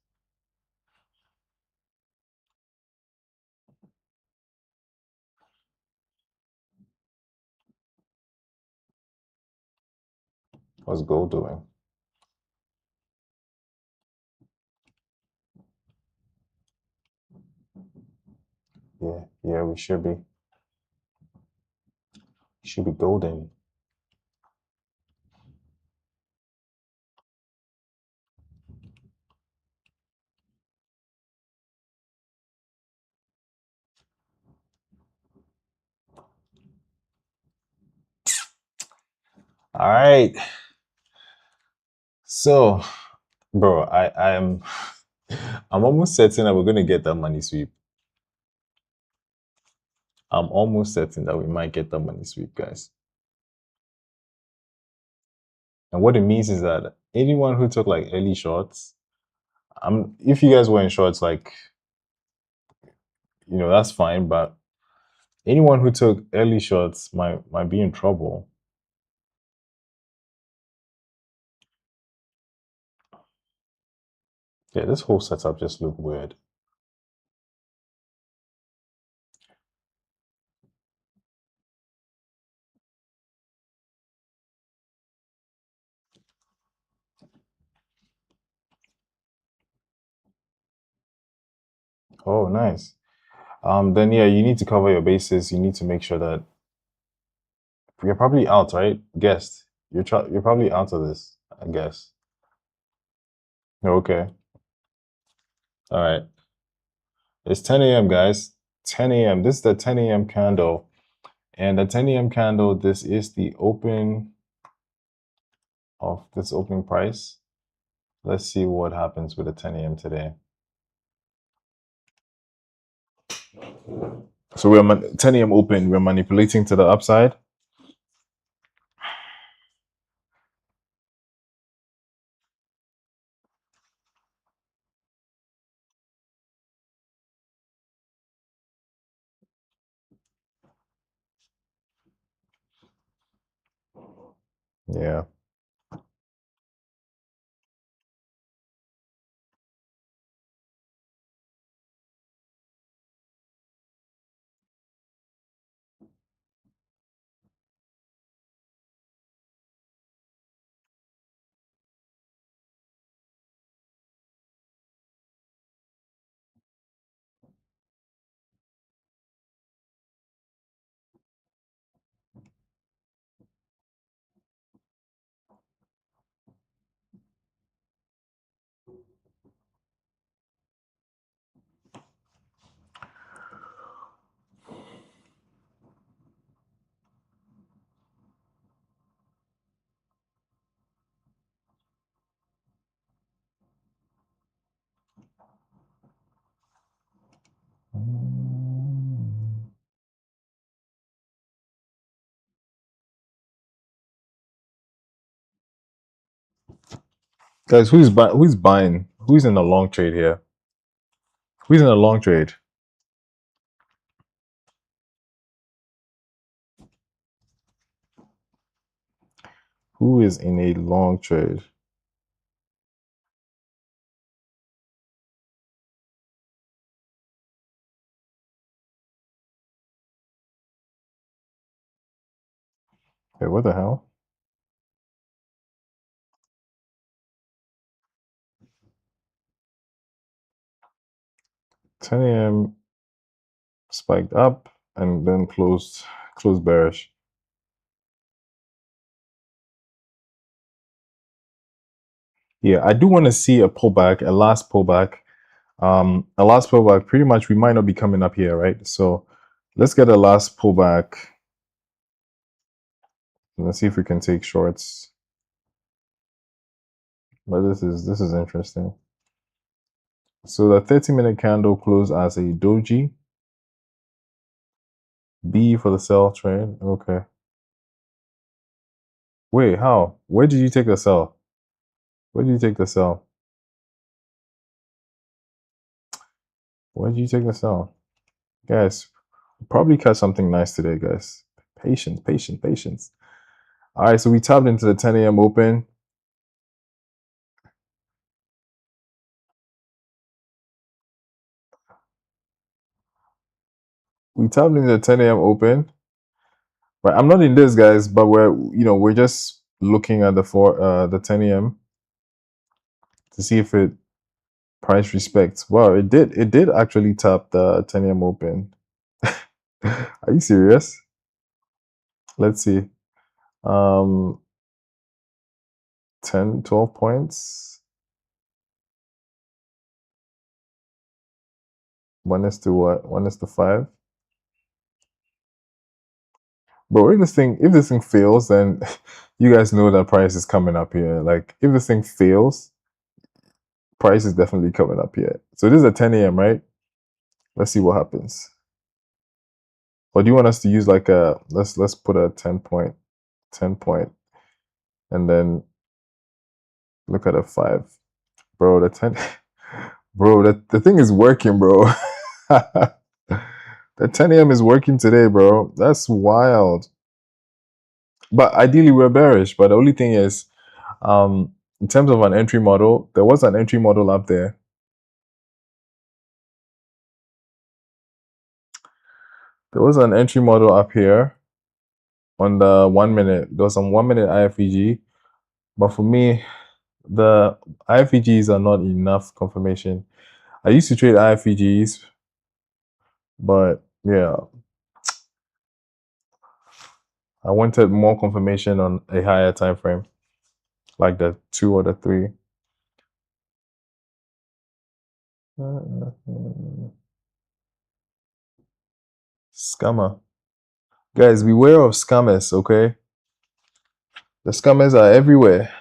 What's gold doing? Yeah, we should be. Should be golden. All right. So, bro, I'm I'm almost certain that we're gonna get that money sweep. I'm almost certain that we might get that money sweep, guys. And what it means is that anyone who took like early shots, if you guys were in shorts, like that's fine. But anyone who took early shots might be in trouble. Yeah, this whole setup just looked weird. Oh, nice. Then yeah, you need to cover your bases. You need to make sure that you're probably out, right? Guessed. You're probably out of this, I guess. Okay. All right. It's 10 a.m., guys. 10 a.m. This is the 10 a.m. candle. And the 10 a.m. candle, this is the open of this opening price. Let's see what happens with the 10 a.m. today. So we're 10 a.m. open. We're manipulating to the upside. Yeah. Guys, who's buying? Who's in a long trade here? Who's in a long trade? Who is in a long trade? Hey, what the hell? 10 a.m. spiked up and then closed bearish. Yeah, I do want to see a pullback, a last pullback. A last pullback. Pretty much, we might not be coming up here, right? So let's get a last pullback. Let's see if we can take shorts. But this is interesting. So the 30-minute candle closed as a doji. B for the sell trade. Okay. Wait, how? Where did you take the sell? Where did you take the sell? Where did you take the sell? Guys, probably catch something nice today, guys. Patience, patience, patience. All right, so we tapped into the 10 a.m. open. We tapped into the 10 a.m. open. Right, I'm not in this, guys, but we're just looking at the 10 a.m. to see if it price respects. Wow, it did actually tap the 10 a.m. open. Are you serious? Let's see. 10, 12 points. 1 is to what? 1 is to 5. But if this thing fails, then you guys know that price is coming up here. Like if this thing fails, price is definitely coming up here. So this is a 10 a.m., right? Let's see what happens. Or do you want us to use like let's put a 10 point, and then look at a 5. Bro, the 10 bro, the thing is working, bro. The 10 a.m. is working today, bro. That's wild. But ideally we're bearish. But the only thing is, in terms of an entry model, there was an entry model up there. There was an entry model up here on the 1 minute. There was some 1 minute IFEG, but for me, the IFEGs are not enough confirmation. I used to trade IFEGs, but yeah, I wanted more confirmation on a higher time frame, like the 2 or the 3. Scammer. Guys, beware of scammers, okay? The scammers are everywhere.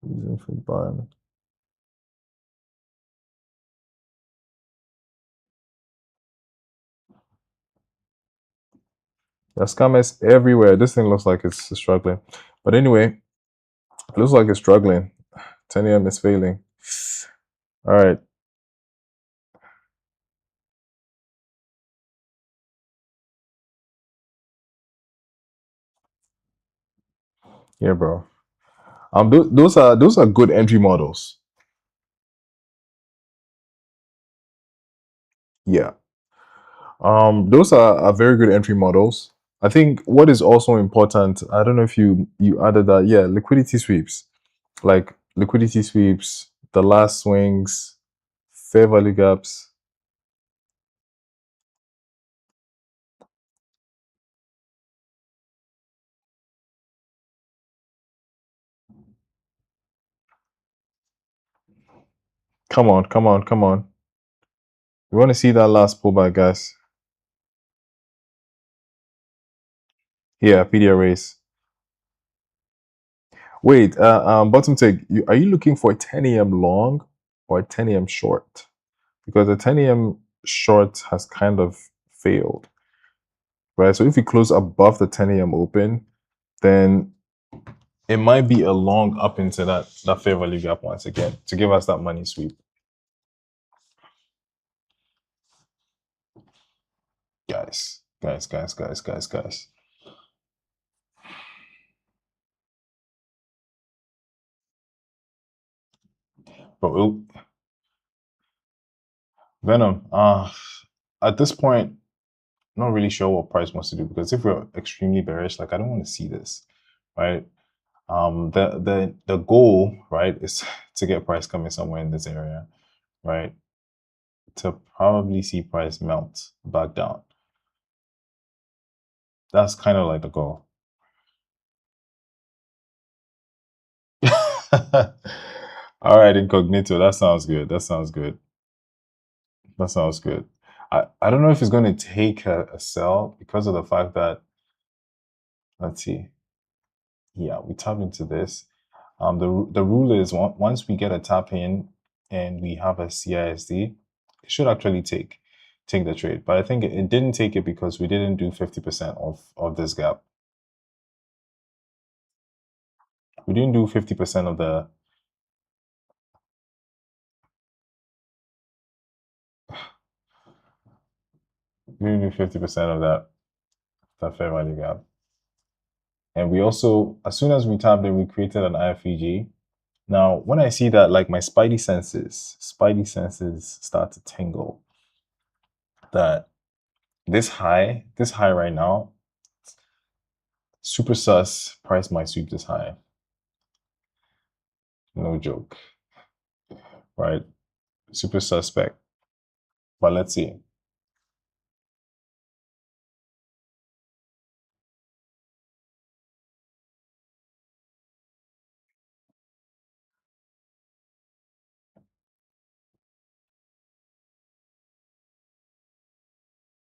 Reason for ban. The scammers everywhere. This thing looks like it's struggling. But anyway, it looks like it's struggling. 10 a.m. is failing. All right. Yeah, bro. Those are good entry models. Yeah. Those are very good entry models. I think what is also important, I don't know if you added that, yeah, liquidity sweeps. Like liquidity sweeps, the last swings, fair value gaps. Come on, come on, come on. We want to see that last pullback, guys. Yeah, PDR race. Wait, bottom take. Are you looking for a 10 a.m. long or a 10 a.m. short? Because the 10 a.m. short has kind of failed, right? So if we close above the 10 a.m. open, then it might be a long up into that fair value gap once again to give us that money sweep. Guys, guys, guys, guys, guys, guys. But Venom, at this point, not really sure what price wants to do, because if we're extremely bearish, like I don't want to see this, right? The goal, right, is to get price coming somewhere in this area, right? To probably see price melt back down. That's kind of like the goal. All right, incognito. That sounds good. That sounds good. That sounds good. I don't know if it's going to take a sell because of the fact that, let's see. Yeah, we tap into this. The rule is once we get a tap in and we have a CISD, it should actually take the trade. But I think it didn't take it because we didn't do 50% of this gap. We didn't do 50% of the. We didn't do 50% of that fair value gap. And we also, as soon as we tapped in, we created an IFEG. Now, when I see that, like my spidey senses start to tingle. That this high right now, super sus price might sweep this high. No joke, right? Super suspect. But let's see.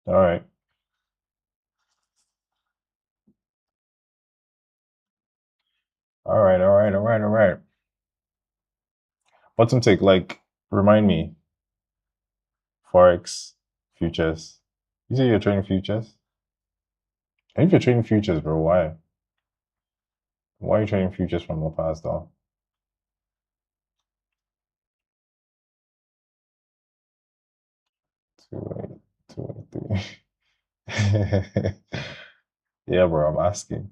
All right. All right, all right, all right, all right. Bottom take, like, remind me. Forex, futures. You say you're trading futures? And if you're trading futures, bro, why? Why are you trading futures from the past, though? Two, eight, three. Yeah, bro, I'm asking.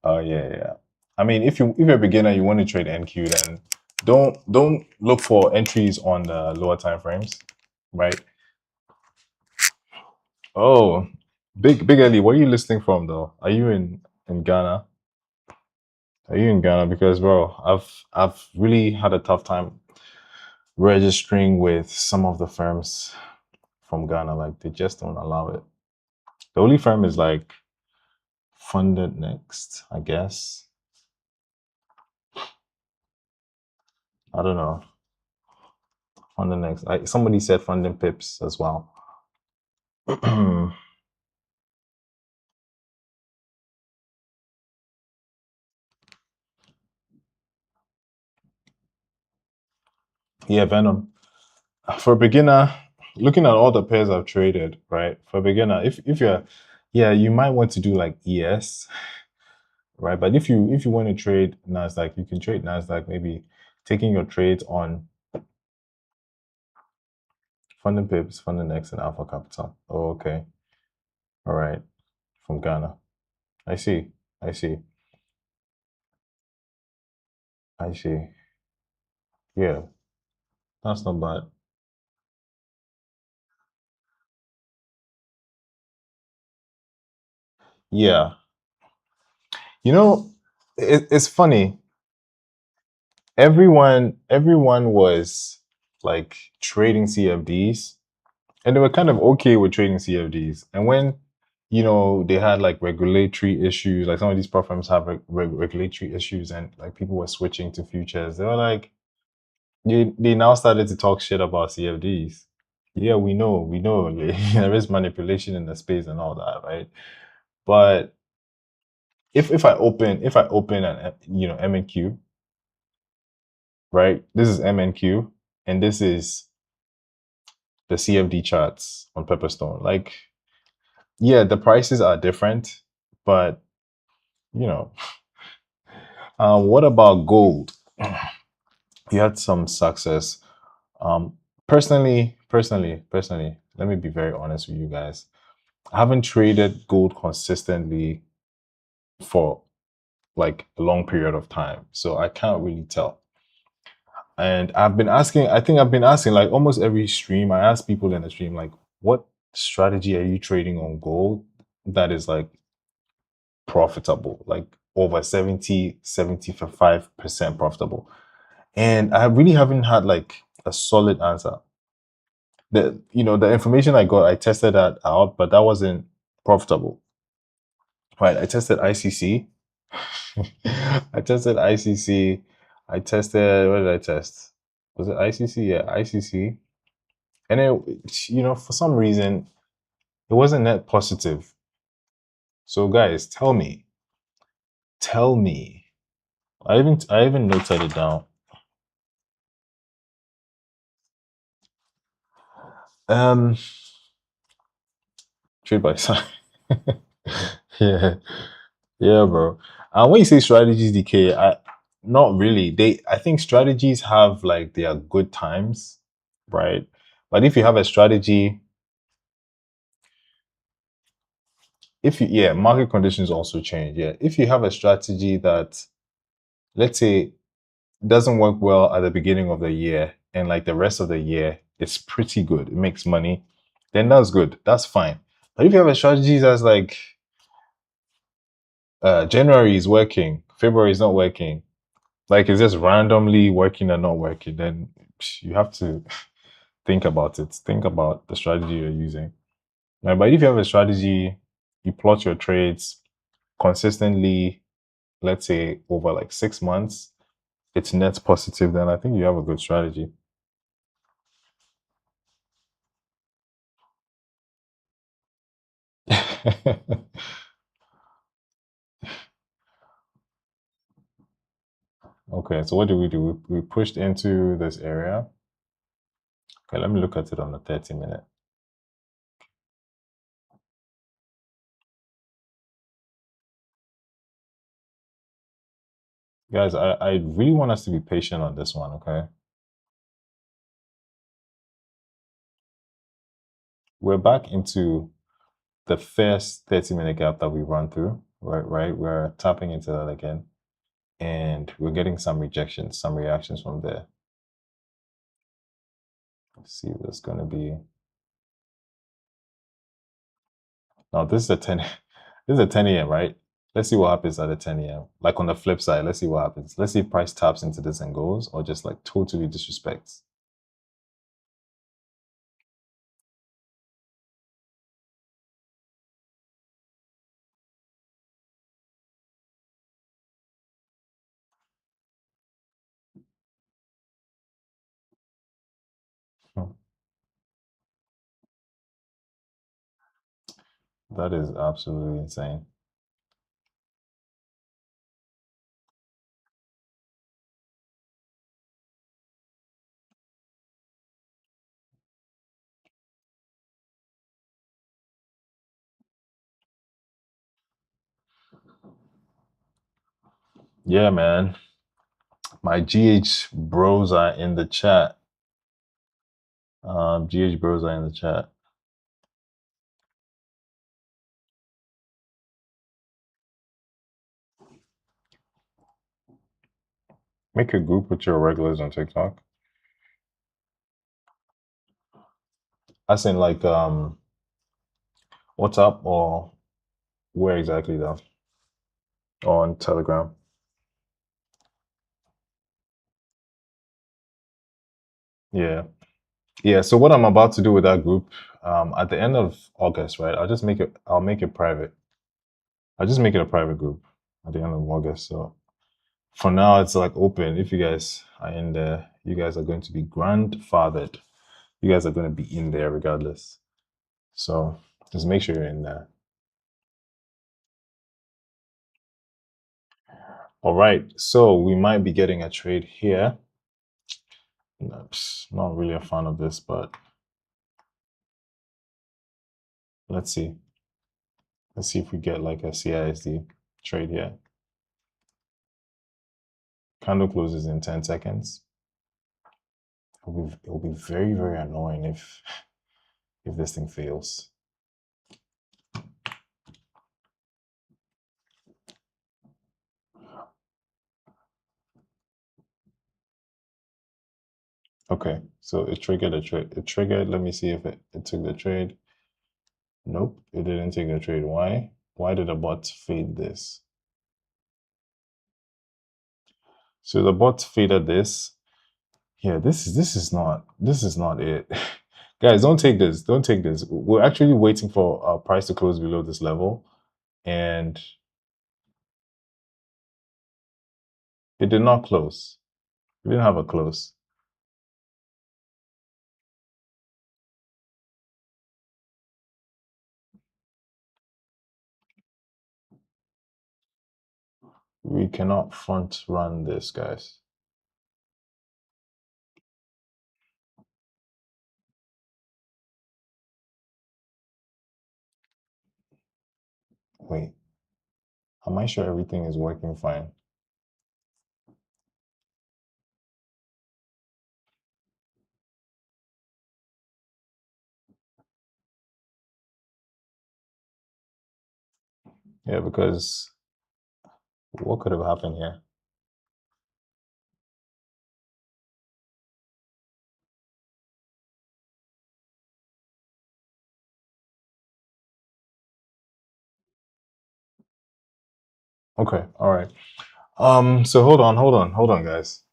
Oh yeah, yeah. I mean, if you're a beginner, you want to trade NQ, then don't look for entries on the lower time frames, right? Oh, Big Ellie, where are you listening from though? Are you in Ghana? Are you in Ghana? Because bro, I've really had a tough time registering with some of the firms from Ghana. Like they just don't allow it. The only firm is like Funded Next, I guess. I don't know. Funded Next. Somebody said Funding Pips as well. Yeah, Venom. For a beginner, looking at all the pairs I've traded, right? For a beginner, if you're, yeah, you might want to do like ES, right? But if you want to trade Nasdaq, you can trade Nasdaq. Maybe taking your trades on Funding Pips, Funding X, and Alpha Capital. Oh, okay, all right, from Ghana. I see. I see. I see. Yeah, that's not bad. Yeah, you know, it's funny. Everyone was like trading CFDs, and they were kind of okay with trading CFDs. And when they had like regulatory issues, like some of these platforms have regulatory issues, and like people were switching to futures, they were like, they now started to talk shit about CFDs. Yeah, we know there is manipulation in the space and all that, right? But if I open an MNQ, right? This is MNQ, and this is the CFD charts on Pepperstone. Like, yeah, the prices are different, but you know, what about gold? You had some success. Um, personally, let me be very honest with you guys. I haven't traded gold consistently for like a long period of time, so I can't really tell. And I think I've been asking like almost every stream. I ask people in the stream, like, what strategy are you trading on gold that is like profitable, like over 75% profitable? And I really haven't had like a solid answer. The information I got, I tested that out, but that wasn't profitable. Right. I tested ICC. I tested ICC. I tested, what did I test? Was it ICC? Yeah, ICC. And for some reason, it wasn't net positive. So guys, tell me. I even noted it down. Um, trade by side. Yeah, yeah, bro. And when you say strategies decay, I not really. I think strategies have like their good times, right? But if you have a strategy, if you yeah, market conditions also change. Yeah, if you have a strategy that, let's say, doesn't work well at the beginning of the year and like the rest of the year it's pretty good, it makes money, then that's good, that's fine. But if you have a strategy that's like January is working, February is not working, like it's just randomly working and not working, then you have to think about the strategy you're using. Right? But if you have a strategy, you plot your trades consistently, let's say over like 6 months, it's net positive, then I think you have a good strategy. Okay, so what did we do? We pushed into this area. Okay, let me look at it on the 30-minute. Guys, I really want us to be patient on this one, okay? We're back into the first 30-minute gap that we run through. right? We're tapping into that again, and we're getting some rejections, some reactions from there. Let's see what it's going to be. Now this is a 10. This is a 10 a.m. right? Let's see what happens at the 10 a.m. Like on the flip side, let's see what happens. Let's see if price taps into this and goes, or just like totally disrespects. Hmm. That is absolutely insane. Yeah, man. My GH bros are in the chat. GH bros are in the chat. Make a group with your regulars on TikTok. I in like WhatsApp or where exactly though? On Telegram. Yeah. Yeah. So what I'm about to do with that group, at the end of August, right? I'll make it private. I'll just make it a private group at the end of August. So for now it's like open. If you guys are in there, you guys are going to be grandfathered. You guys are going to be in there regardless. So just make sure you're in there. All right. So we might be getting a trade here. Not really a fan of this, but let's see. Let's see if we get like a CISD trade here. Candle closes in 10 seconds. It'll be very, very annoying if this thing fails. Okay, so it triggered a trade. It triggered, let me see if it took the trade. Nope, it didn't take the trade. Why? Why did the bot fade this? So the bot faded this. Yeah, this is not it. Guys, don't take this. Don't take this. We're actually waiting for our price to close below this level, and it did not close. We didn't have a close. We cannot front run this, guys. Wait, am I sure everything is working fine? Yeah, because what could have happened here? Okay, all right. So hold on, guys.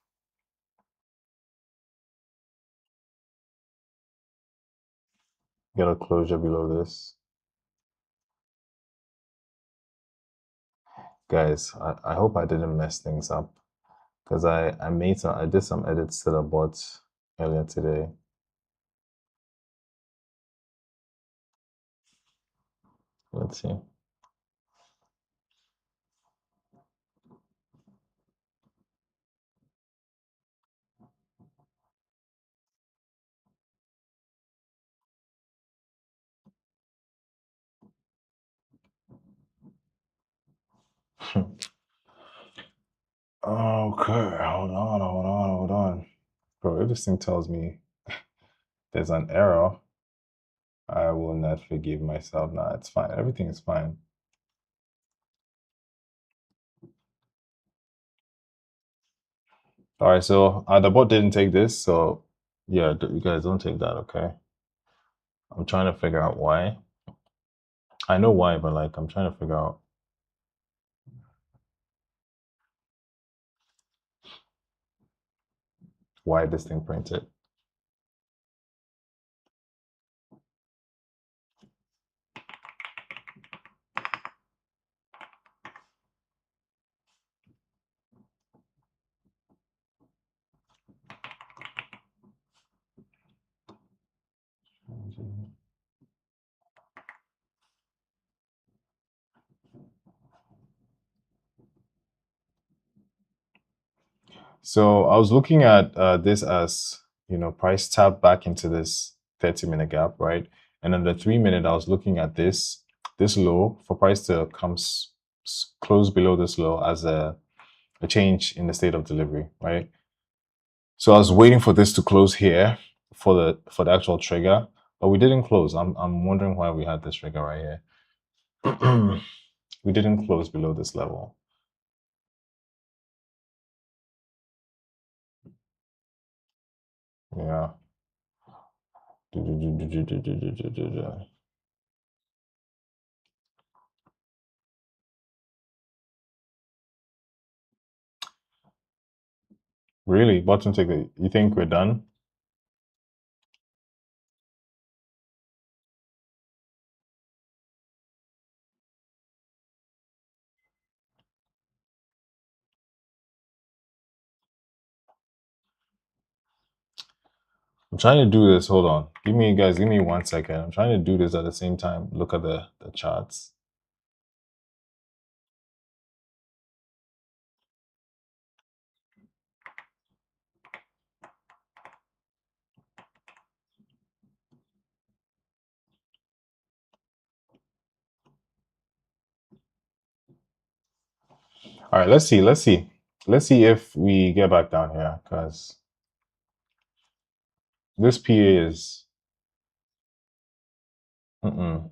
Get a closure below this. Guys, I hope I didn't mess things up. Because I did some edits to the bot earlier today. Let's see. Okay, hold on. Bro, if this thing tells me there's an error, I will not forgive myself. Nah, it's fine. Everything is fine. All right, so the bot didn't take this, so yeah, you guys don't take that, okay? I'm trying to figure out why. I know why, but like I'm trying to figure out why this thing printed. So I was looking at this as, price tap back into this 30-minute gap, right? And then the 3-minute, I was looking at this low for price to come close below this low as a change in the state of delivery, right? So I was waiting for this to close here for the actual trigger, but we didn't close. I'm wondering why we had this trigger right here. We didn't close below this level. Yeah. Really? Bottom ticket. You think we're done? I'm trying to do this. Hold on. Give me 1 second. I'm trying to do this at the same time. Look at the charts. All right, let's see. Let's see. Let's see if we get back down here because this PA is. Mm-mm.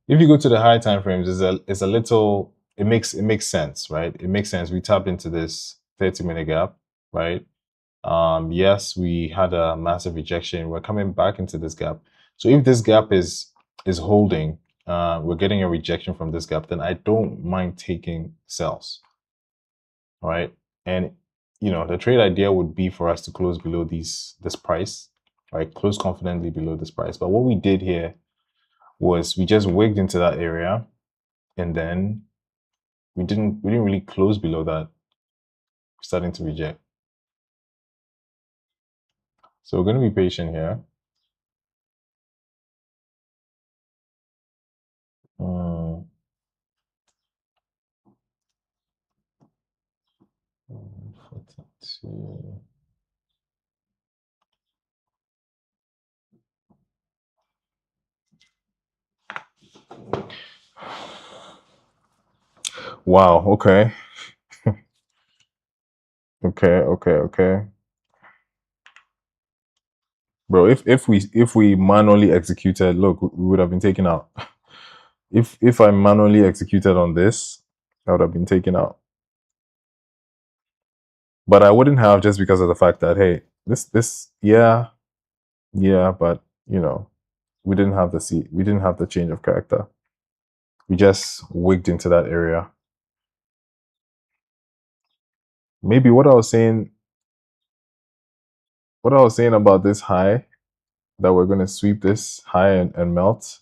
If you go to the high time frames, it's a little. It makes sense, right? It makes sense. We tapped into this 30-minute gap, right? Yes, we had a massive rejection. We're coming back into this gap. So if this gap is holding, we're getting a rejection from this gap, then I don't mind taking sells. All right. And the trade idea would be for us to close below this price, right? Close confidently below this price. But what we did here was we just wigged into that area and then we didn't really close below that, starting to reject. So we're going to be patient here. Hmm. 42. Wow. Okay. Okay. Okay. Okay. Bro, if we manually executed, look, we would have been taken out. If I manually executed on this, I would have been taken out. But I wouldn't have, just because of the fact that, hey, this yeah, yeah, but we didn't have the change of character. We just wigged into that area. Maybe what I was saying about this high, that we're gonna sweep this high and melt,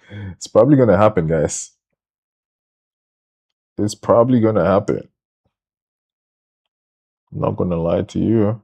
it's probably gonna happen, guys. It's probably gonna happen. I'm not gonna lie to you.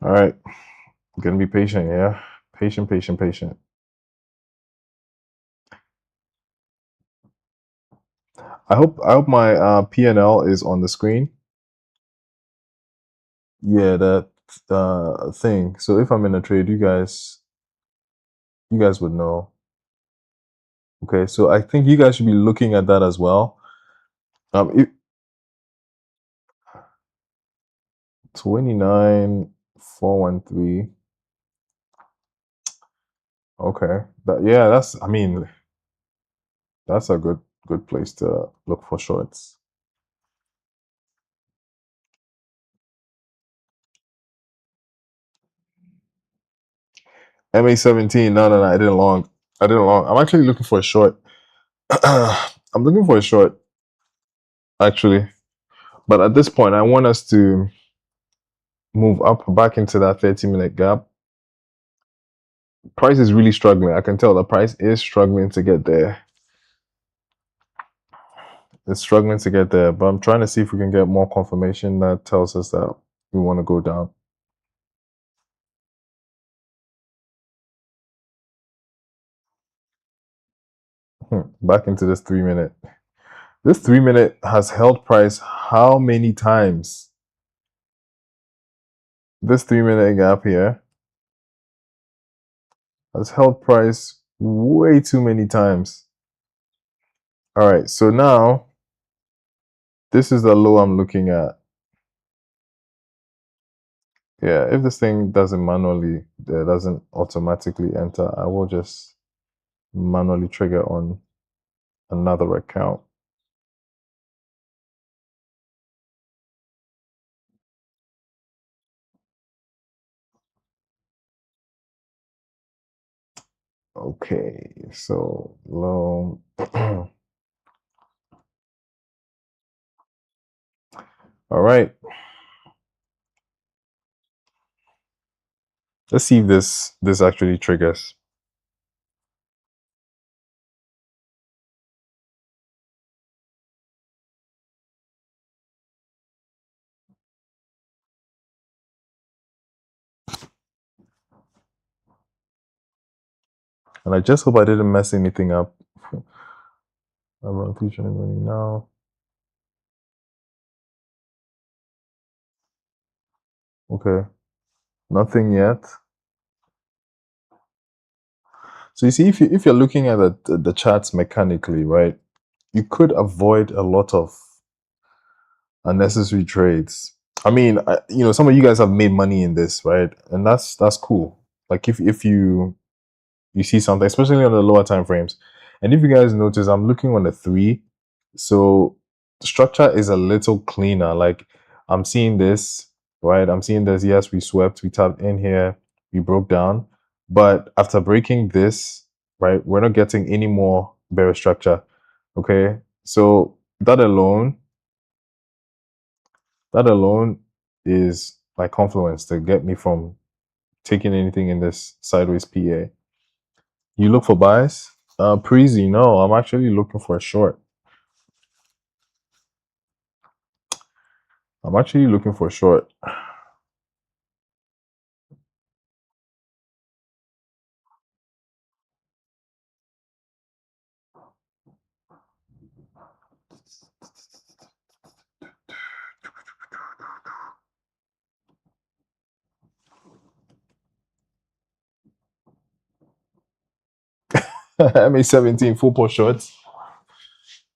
All right. Gonna be patient, yeah. Patient, patient, patient. I hope my P&L is on the screen. Yeah, that thing. So if I'm in a trade, you guys would know. Okay, so I think you guys should be looking at that as well. It, 29,413. Okay. Yeah, that's a good place to look for shorts. MA17. No, I didn't long. I'm actually looking for a short. I'm looking for a short, actually. But at this point, I want us to move up back into that 30-minute gap. Price is really struggling. I can tell the price is struggling to get there. It's struggling to get there, but I'm trying to see if we can get more confirmation that tells us that we want to go down. Back into this 3-minute. This 3-minute has held price how many times? This 3-minute gap here has held price way too many times. All right, so now this is the low I'm looking at. Yeah, if this thing doesn't automatically enter, I will just manually trigger on another account. Okay, so low. All right. Let's see if this actually triggers. And I just hope I didn't mess anything up. I'm on featuring running now. Okay. Nothing yet. So you see, if you're looking at the charts mechanically, right, you could avoid a lot of unnecessary trades. I mean, some of you guys have made money in this, right? And that's cool. Like if you see something, especially on the lower time frames. And if you guys notice, I'm looking on the 3. So the structure is a little cleaner. Like I'm seeing this, right? I'm seeing this. Yes, we swept, we tapped in here, we broke down. But after breaking this, right, we're not getting any more bearish structure. Okay. So that alone is my confluence to get me from taking anything in this sideways PA. You look for buys? Preezy, no, I'm actually looking for a short. I'm actually looking for a short. MA17 full port shorts.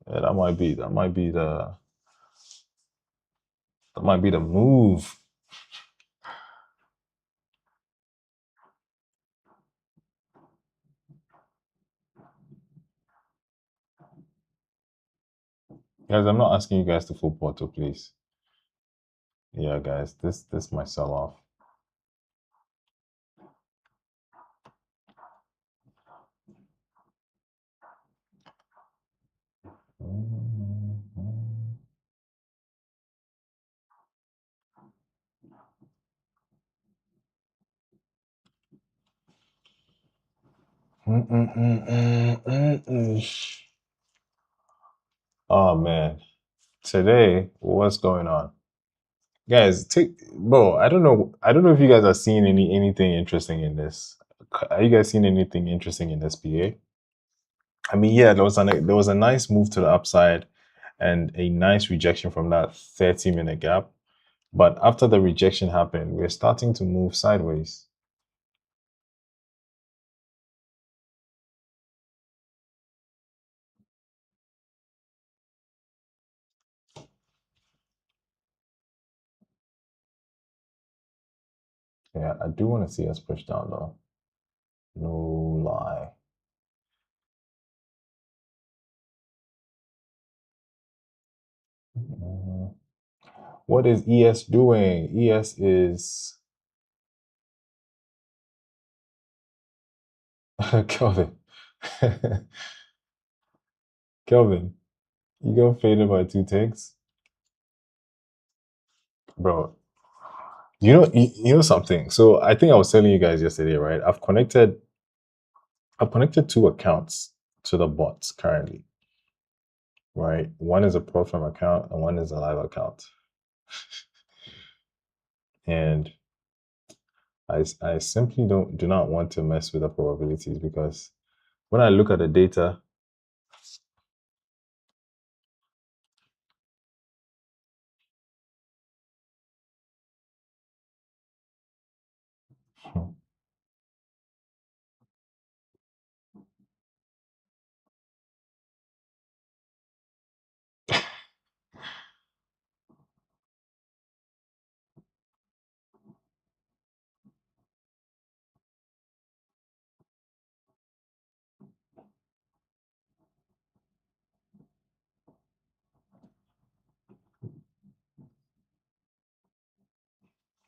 Yeah, that might be the move. Guys, I'm not asking you guys to full portal, please. Yeah, guys, this might sell off. Oh man, today what's going on? Guys, take bro. I don't know. I don't know if you guys are seeing anything interesting in this. Are you guys seeing anything interesting in this PA? I mean, yeah, there was a nice move to the upside and a nice rejection from that 30-minute gap. But after the rejection happened, we're starting to move sideways. Yeah, I do want to see us push down though. No lie. Mhm. What is ES doing? ES is Kelvin. Kelvin, you got faded by 2 ticks, bro. You know something. So I think I was telling you guys yesterday, right? I've connected 2 accounts to the bots currently, right? One is a pro firm account and one is a live account. And I simply do not want to mess with the probabilities because when I look at the data,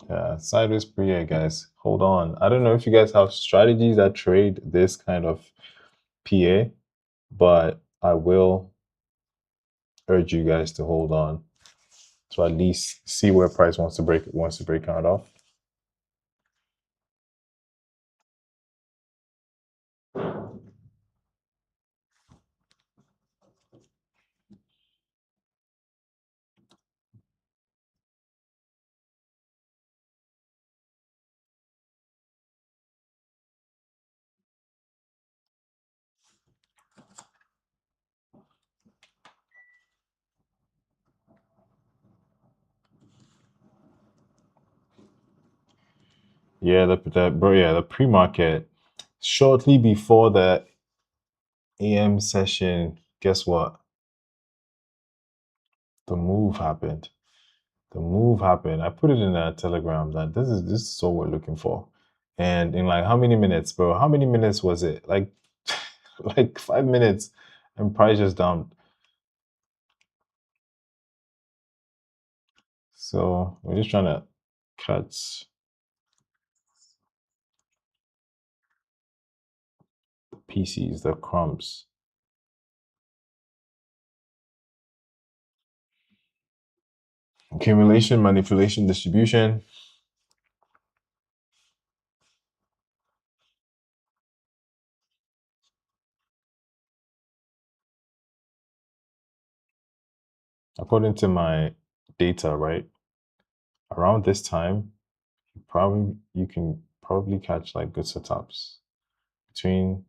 yeah, sideways pre guys. Hold on. I don't know if you guys have strategies that trade this kind of PA, but I will urge you guys to hold on to at least see where price wants to break out off. Yeah, the pre-market shortly before the AM session, guess what? The move happened. The move happened. I put it in a telegram that this is what we're looking for. And in like how many minutes, bro? How many minutes was it? Like like 5 minutes and price just down. So we're just trying to cut the PCs, the crumbs. Accumulation, manipulation, distribution. According to my data, right? Around this time, you can probably catch like good setups between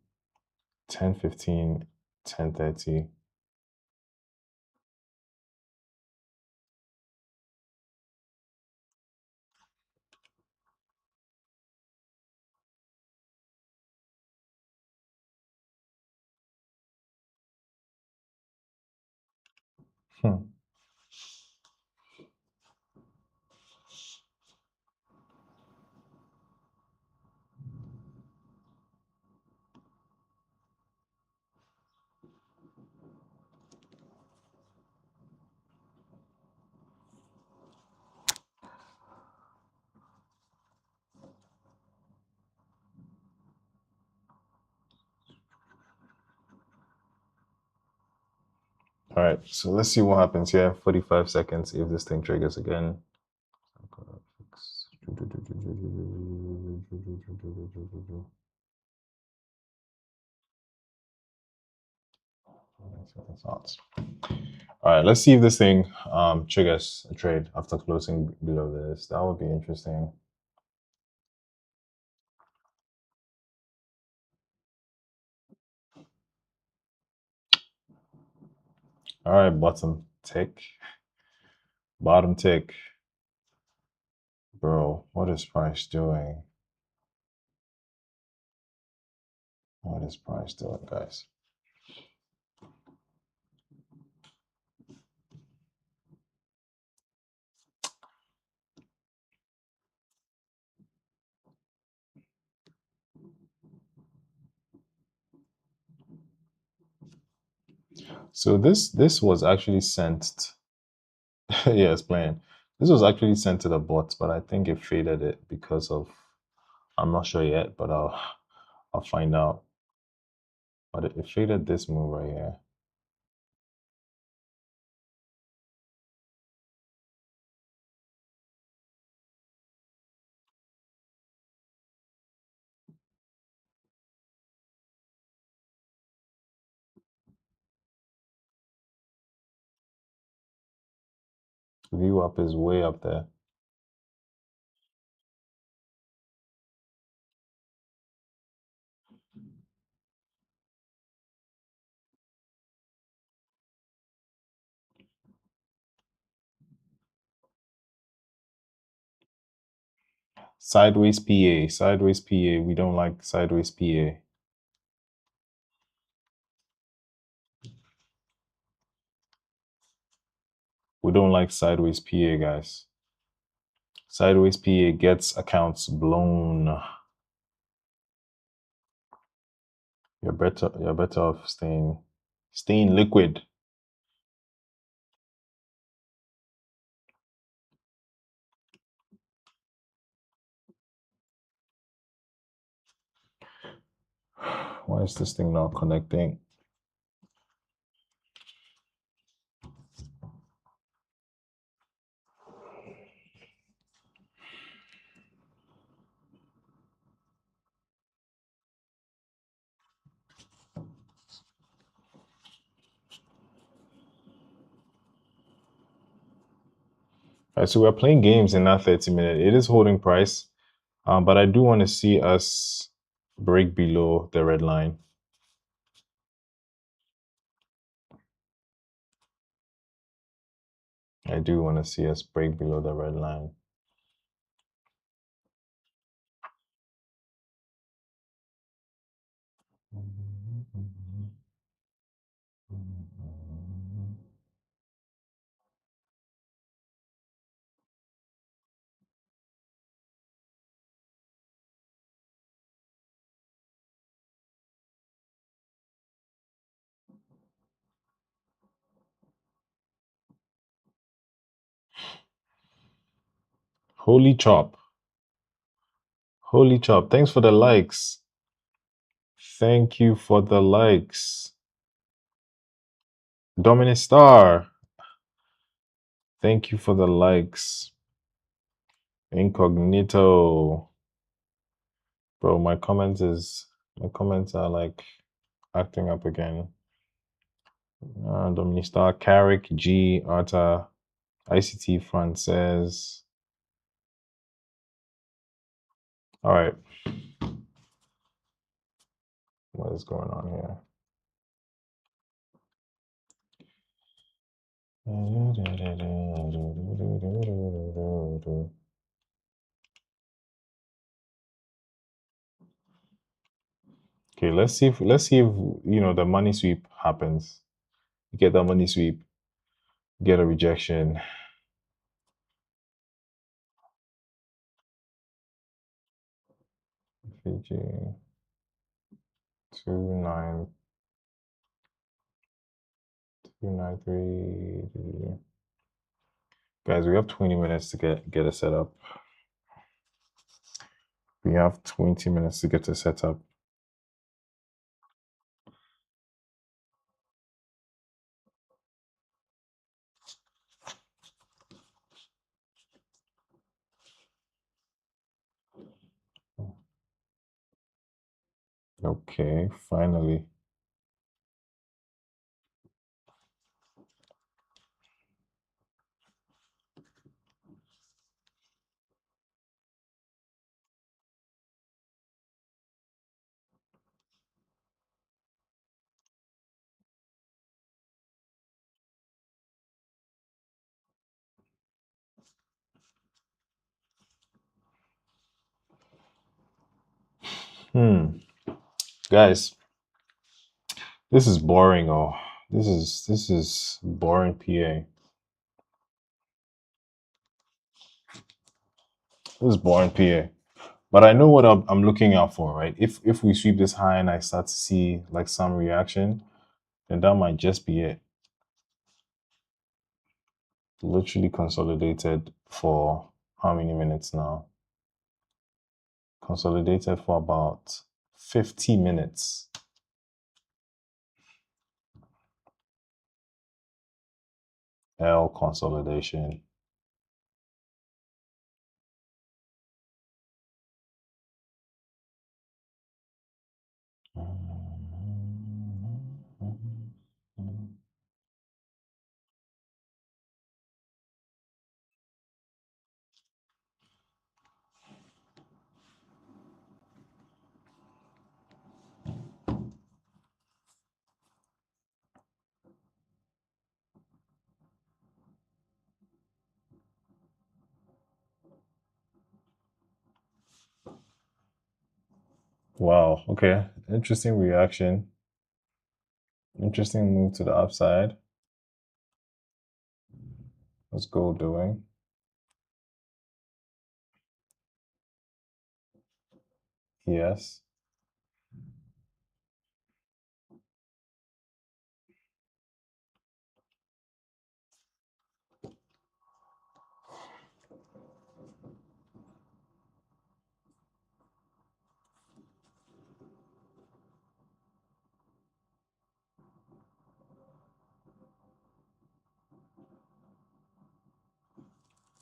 10:15, 10:30. Hmm. All right, so let's see what happens here. 45 seconds if this thing triggers again. All right, let's see if this thing triggers a trade after closing below this. That would be interesting. All right, bottom tick. Bottom tick. Bro, what is price doing? What is price doing, guys? So this was actually sent. Yeah, it's playing. This was actually sent to the bot, but I think it faded it because of. I'm not sure yet, but I'll find out. But it faded this move right here. View up is way up there. Sideways PA, sideways PA. We don't like sideways PA. We don't like sideways PA, guys. Sideways PA gets accounts blown. You're better off staying liquid. Why is this thing not connecting? All right, so we're playing games in that 30 minute. It is holding price, but I do want to see us break below the red line. I do want to see us break below the red line. Holy chop. Holy chop. Thanks for the likes. Thank you for the likes. Dominic Star. Thank you for the likes. Incognito. Bro, my comments are like acting up again. Dominic Star, Carrick, G, Arta, ICT Frances. All right. What is going on here? Okay, let's see if the money sweep happens. You get that money sweep, get a rejection. Fiji 29293. Guys, we have 20 minutes to get a setup. We have 20 minutes to get a setup. Okay, finally. Hmm. Guys, this is boring. Oh, this is boring. PA. This is boring. PA. But I know what I'm looking out for, right? If we sweep this high and I start to see like some reaction, then that might just be it. Literally consolidated for how many minutes now? Consolidated for about 50 minutes. L consolidation. Wow. Okay. Interesting reaction. Interesting move to the upside. What's gold doing? Yes.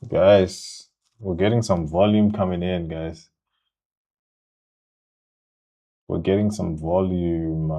Guys, we're getting some volume coming in, guys. We're getting some volume.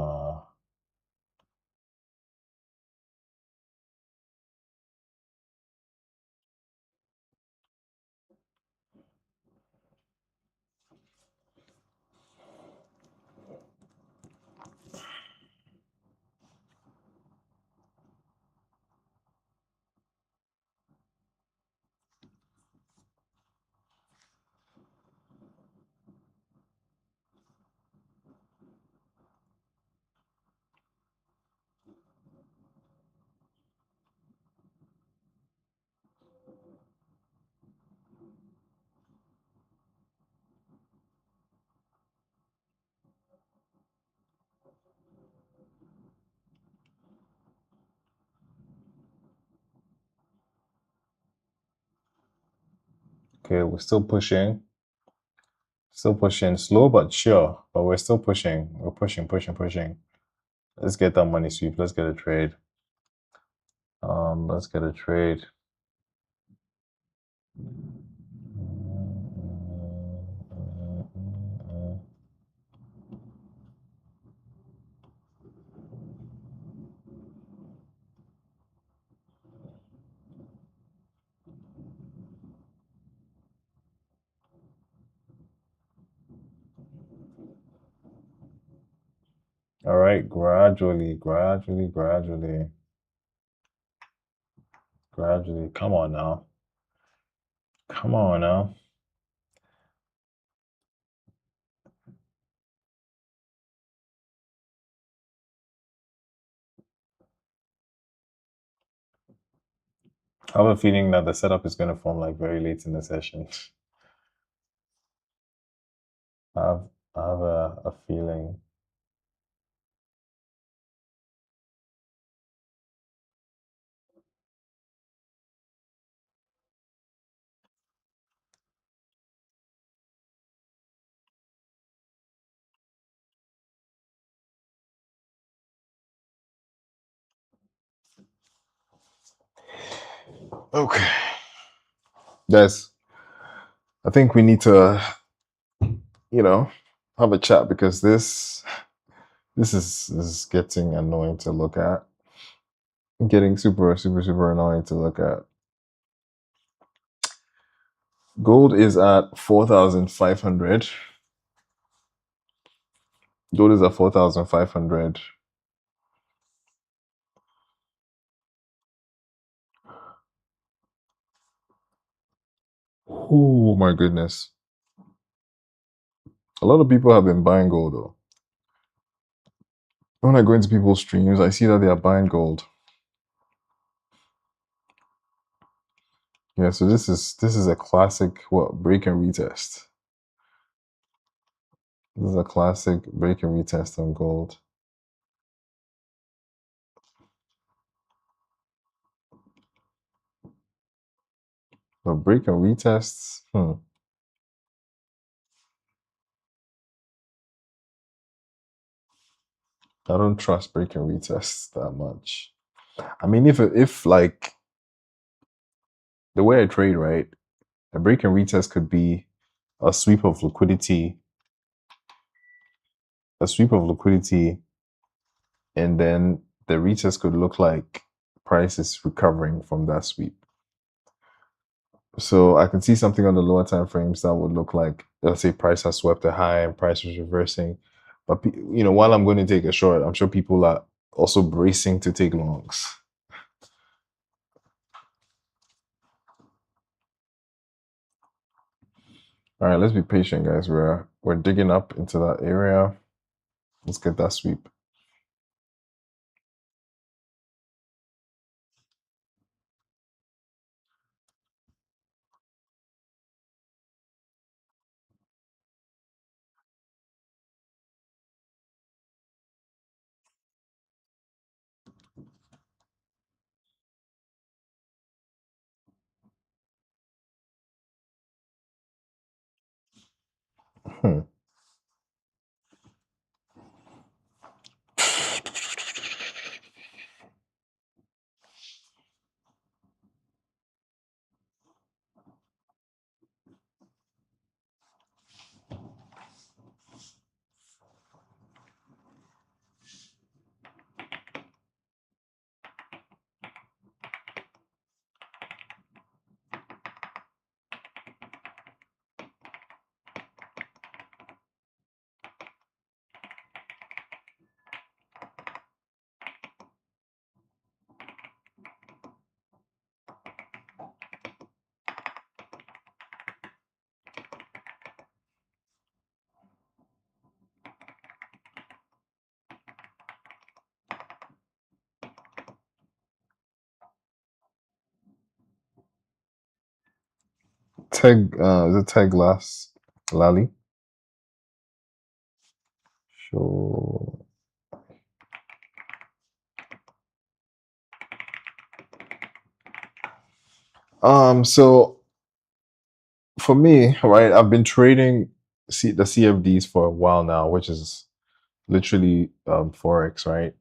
Okay, we're still pushing. Still pushing. Slow but sure. But we're still pushing. We're pushing, pushing, pushing. Let's get that money sweep. Let's get a trade. Let's get a trade. All right, gradually, gradually, gradually, gradually. Come on now. Come on now. I have a feeling that the setup is going to form like very late in the session. I have, I have a feeling. Okay. Guys, I think we need to, you know, have a chat because this is getting annoying to look at. Getting super, super, super annoying to look at. Gold is at 4,500. Gold is at 4,500. Oh my goodness. A lot of people have been buying gold though. When I go into people's streams, I see that they are buying gold. Yeah, so this is a classic what break and retest. This is a classic break and retest on gold. But break and retests, I don't trust break and retests that much. I mean, if like the way I trade, right, a break and retest could be a sweep of liquidity, a sweep of liquidity, and then the retest could look like price is recovering from that sweep. So I can see something on the lower time frames that would look like, let's say, price has swept a high and price is reversing. But while I'm going to take a short, I'm sure people are also bracing to take longs. All right, let's be patient, guys. We're digging up into that area. Let's get that sweep. Hmm. Is it Tag Glass Lally? Sure. So for me, right, I've been trading the CFDs for a while now, which is literally forex, right?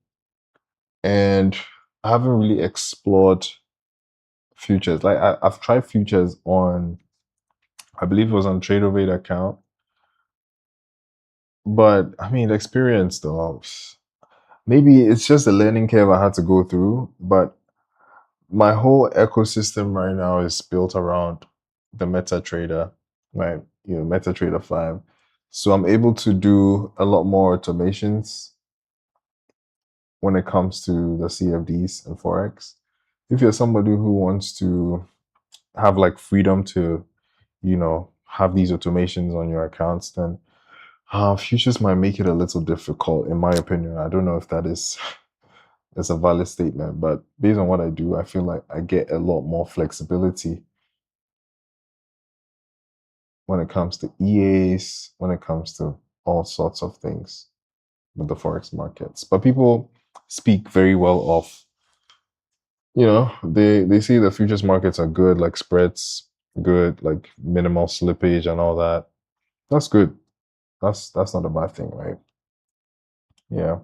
And I haven't really explored futures. Like I've tried futures on, I believe it was on TradeOvate account, but I mean, the experience though, maybe it's just a learning curve I had to go through. But my whole ecosystem right now is built around the MetaTrader, right? MetaTrader 5. So I'm able to do a lot more automations when it comes to the CFDs and Forex. If you're somebody who wants to have like freedom to, have these automations on your accounts, then futures might make it a little difficult, in my opinion. I don't know if that is it's a valid statement, but based on what I do, I feel like I get a lot more flexibility when it comes to EAs, when it comes to all sorts of things with the forex markets. But people speak very well of, they say the futures markets are good, like spreads good, like minimal slippage and all that. That's good. That's not a bad thing, right? Yeah.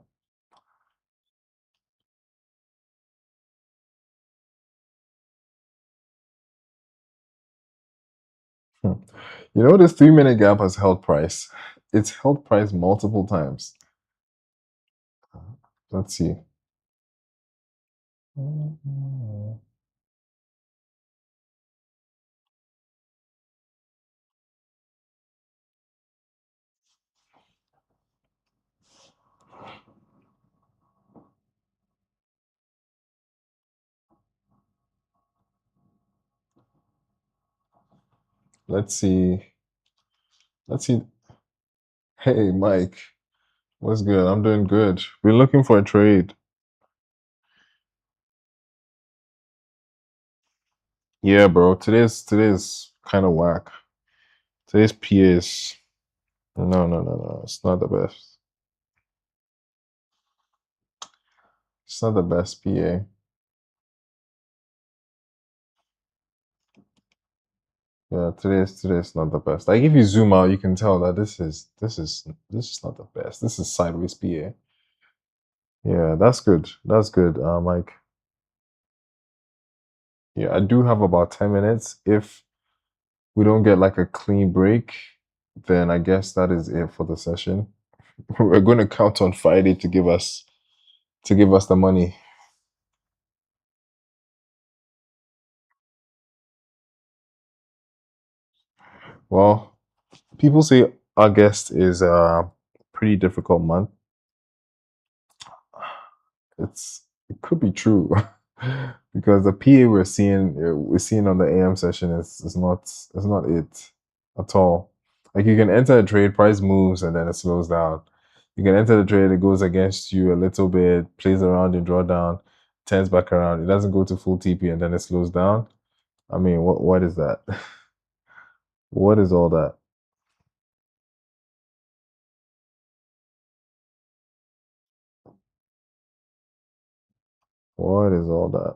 Hmm. This 3 minute gap has held price. It's held price multiple times. Let's see. Let's see. Let's see. Hey, Mike. What's good? I'm doing good. We're looking for a trade. Yeah, bro. Today's kind of whack. Today's PA is no. It's not the best. It's not the best PA. Yeah, today's not the best. Like if you zoom out, you can tell that this is not the best. This is sideways PA. Yeah, that's good. That's good, Mike. Yeah, I do have about 10 minutes. If we don't get like a clean break, then I guess that is it for the session. We're going to count on Friday to give us the money. Well, people say August is a pretty difficult month. It could be true because the PA we're seeing on the AM session is not it at all. Like you can enter a trade, price moves, and then it slows down. You can enter the trade, it goes against you a little bit, plays around in drawdown, turns back around. It doesn't go to full TP, and then it slows down. I mean, what is that? What is all that? What is all that?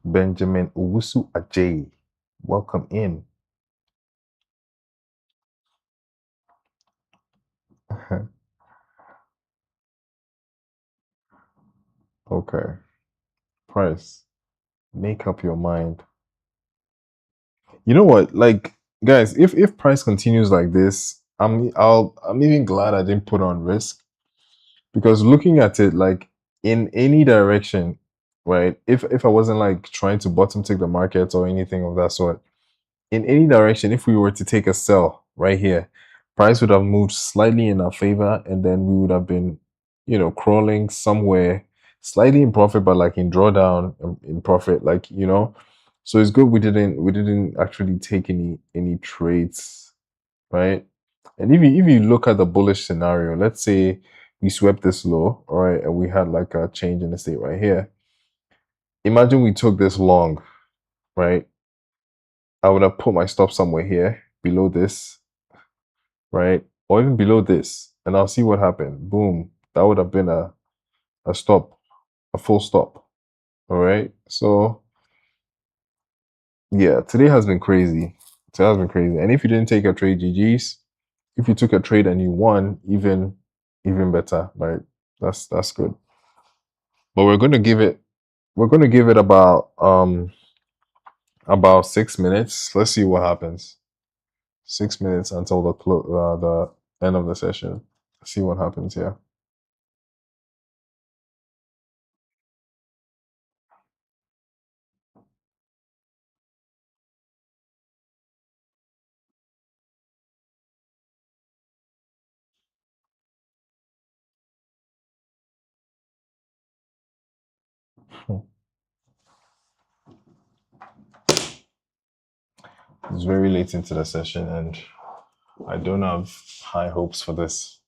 Benjamin Owusu Ajay, welcome in. Okay, price. Make up your mind. You know what? Like, guys, if price continues like this, I'm even glad I didn't put on risk because looking at it like in any direction, right? If I wasn't like trying to bottom take the market or anything of that sort, in any direction, if we were to take a sell right here, price would have moved slightly in our favor, and then we would have been, crawling somewhere slightly in profit, but like in drawdown in profit, like So it's good we didn't actually take any trades, right? And if you look at the bullish scenario, let's say we swept this low, all right, and we had like a change in the state right here. Imagine we took this long, right? I would have put my stop somewhere here below this, right? Or even below this, and I'll see what happened. Boom. That would have been a stop, a full stop. All right. So yeah, today has been crazy. Today has been crazy. And if you didn't take a trade, GG's. If you took a trade and you won, even better. Right. That's good. But we're gonna give it about 6 minutes. Let's see what happens. 6 minutes until the end of the session. See what happens here. It's very late into the session, and I don't have high hopes for this.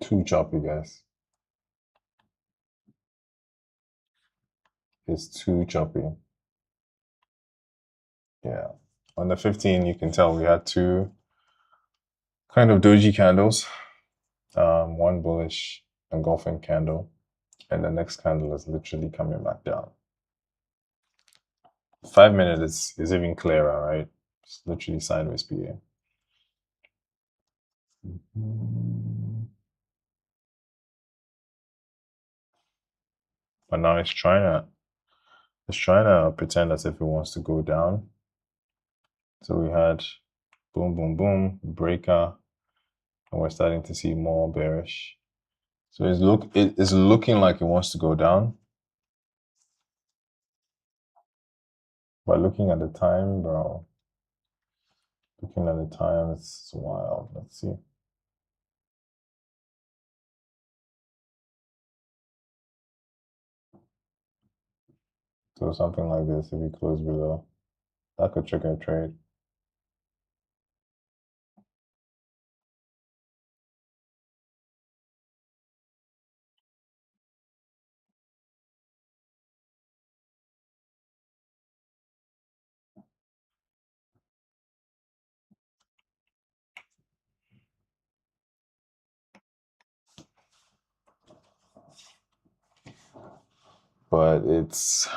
Too choppy, guys. It's too choppy. Yeah. On the 15, you can tell we had two kind of doji candles. One bullish engulfing candle, and the next candle is literally coming back down. 5 minutes is even clearer, right? It's literally sideways PA. But now it's trying to pretend as if it wants to go down. So we had boom, boom, boom, breaker, and we're starting to see more bearish. So it is looking like it wants to go down. But looking at the time, bro, looking at the time, it's wild. Let's see. So something like this, if we close below, that could trigger a trade. But it's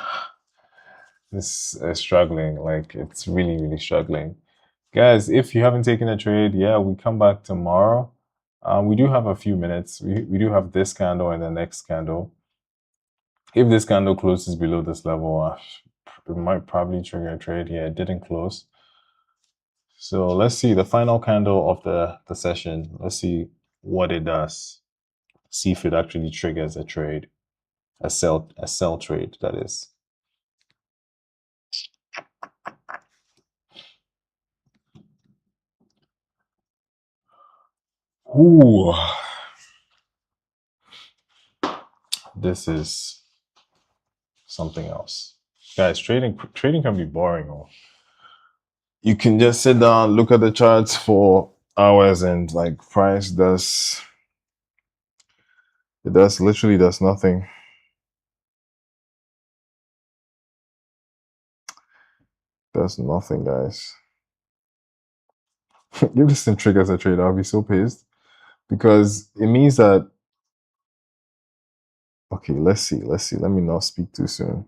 struggling. Like, it's really, really struggling. Guys, if you haven't taken a trade, yeah, we come back tomorrow. We do have a few minutes. We do have this candle and the next candle. If this candle closes below this level, it might probably trigger a trade. Yeah, it didn't close. So let's see the final candle of the session. Let's see what it does. See if it actually triggers a trade, a sell trade, that is. Ooh. This is something else. Guys, trading can be boring. Or you can just sit down, look at the charts for hours, and like price does literally does nothing. Does nothing, guys. If this thing triggers a trade, I'll be so pissed because it means that. Okay, let's see. Let me not speak too soon.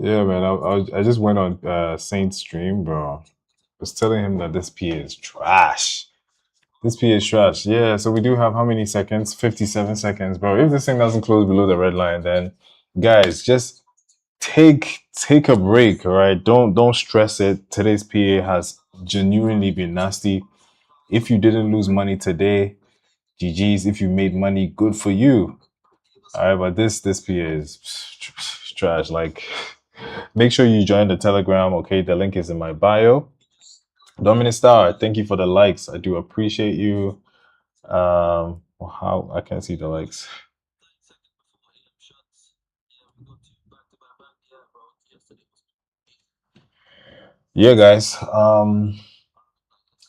Yeah, man. I just went on Saint's stream, bro. I was telling him that this PA is trash. This PA is trash. Yeah, so we do have how many seconds? 57 seconds, bro. If this thing doesn't close below the red line, then guys, just take a break, all right? Don't stress it. Today's PA has genuinely been nasty. If you didn't lose money today, GG's. If you made money, good for you. All right, but this PA is trash. Like, make sure you join the Telegram. Okay, the link is in my bio. Dominant Star, thank you for the likes. I do appreciate you. How I can't see the likes. Yeah, guys.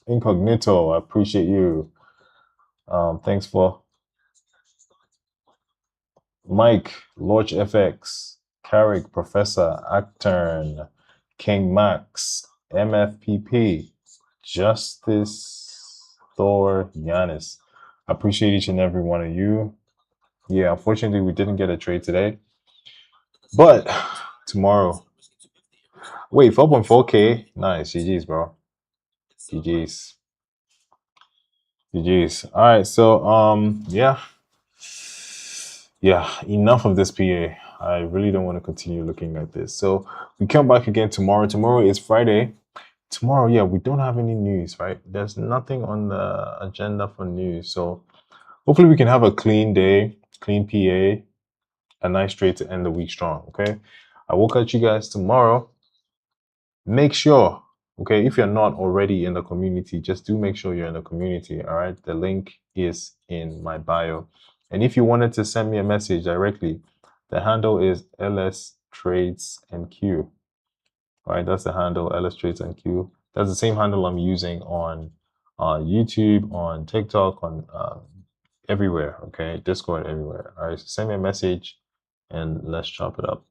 Incognito, I appreciate you. Thanks for Mike, Lodge FX, Carrick, Professor, Actern, King Max, MFPP, Justice, Thor, Yanis. I appreciate each and every one of you. Yeah, unfortunately, we didn't get a trade today, but tomorrow. Wait, 4.4K. Nice. GG's, bro. GG's. GG's. All right. So, yeah, enough of this PA. I really don't want to continue looking at this. So we come back again tomorrow. Tomorrow is Friday. Tomorrow, yeah, we don't have any news, right? There's nothing on the agenda for news. So hopefully we can have a clean day, clean PA, a nice trade to end the week strong. Okay. I will catch you guys tomorrow. Make sure, okay, if you're not already in the community, just do make sure you're in the community. All right. The link is in my bio. And if you wanted to send me a message directly, The handle is LS Trades NQ. All right, that's the handle, LS Trades NQ. That's the same handle I'm using on YouTube, on TikTok, on everywhere. Okay, Discord, everywhere. All right, so send me a message and let's chop it up.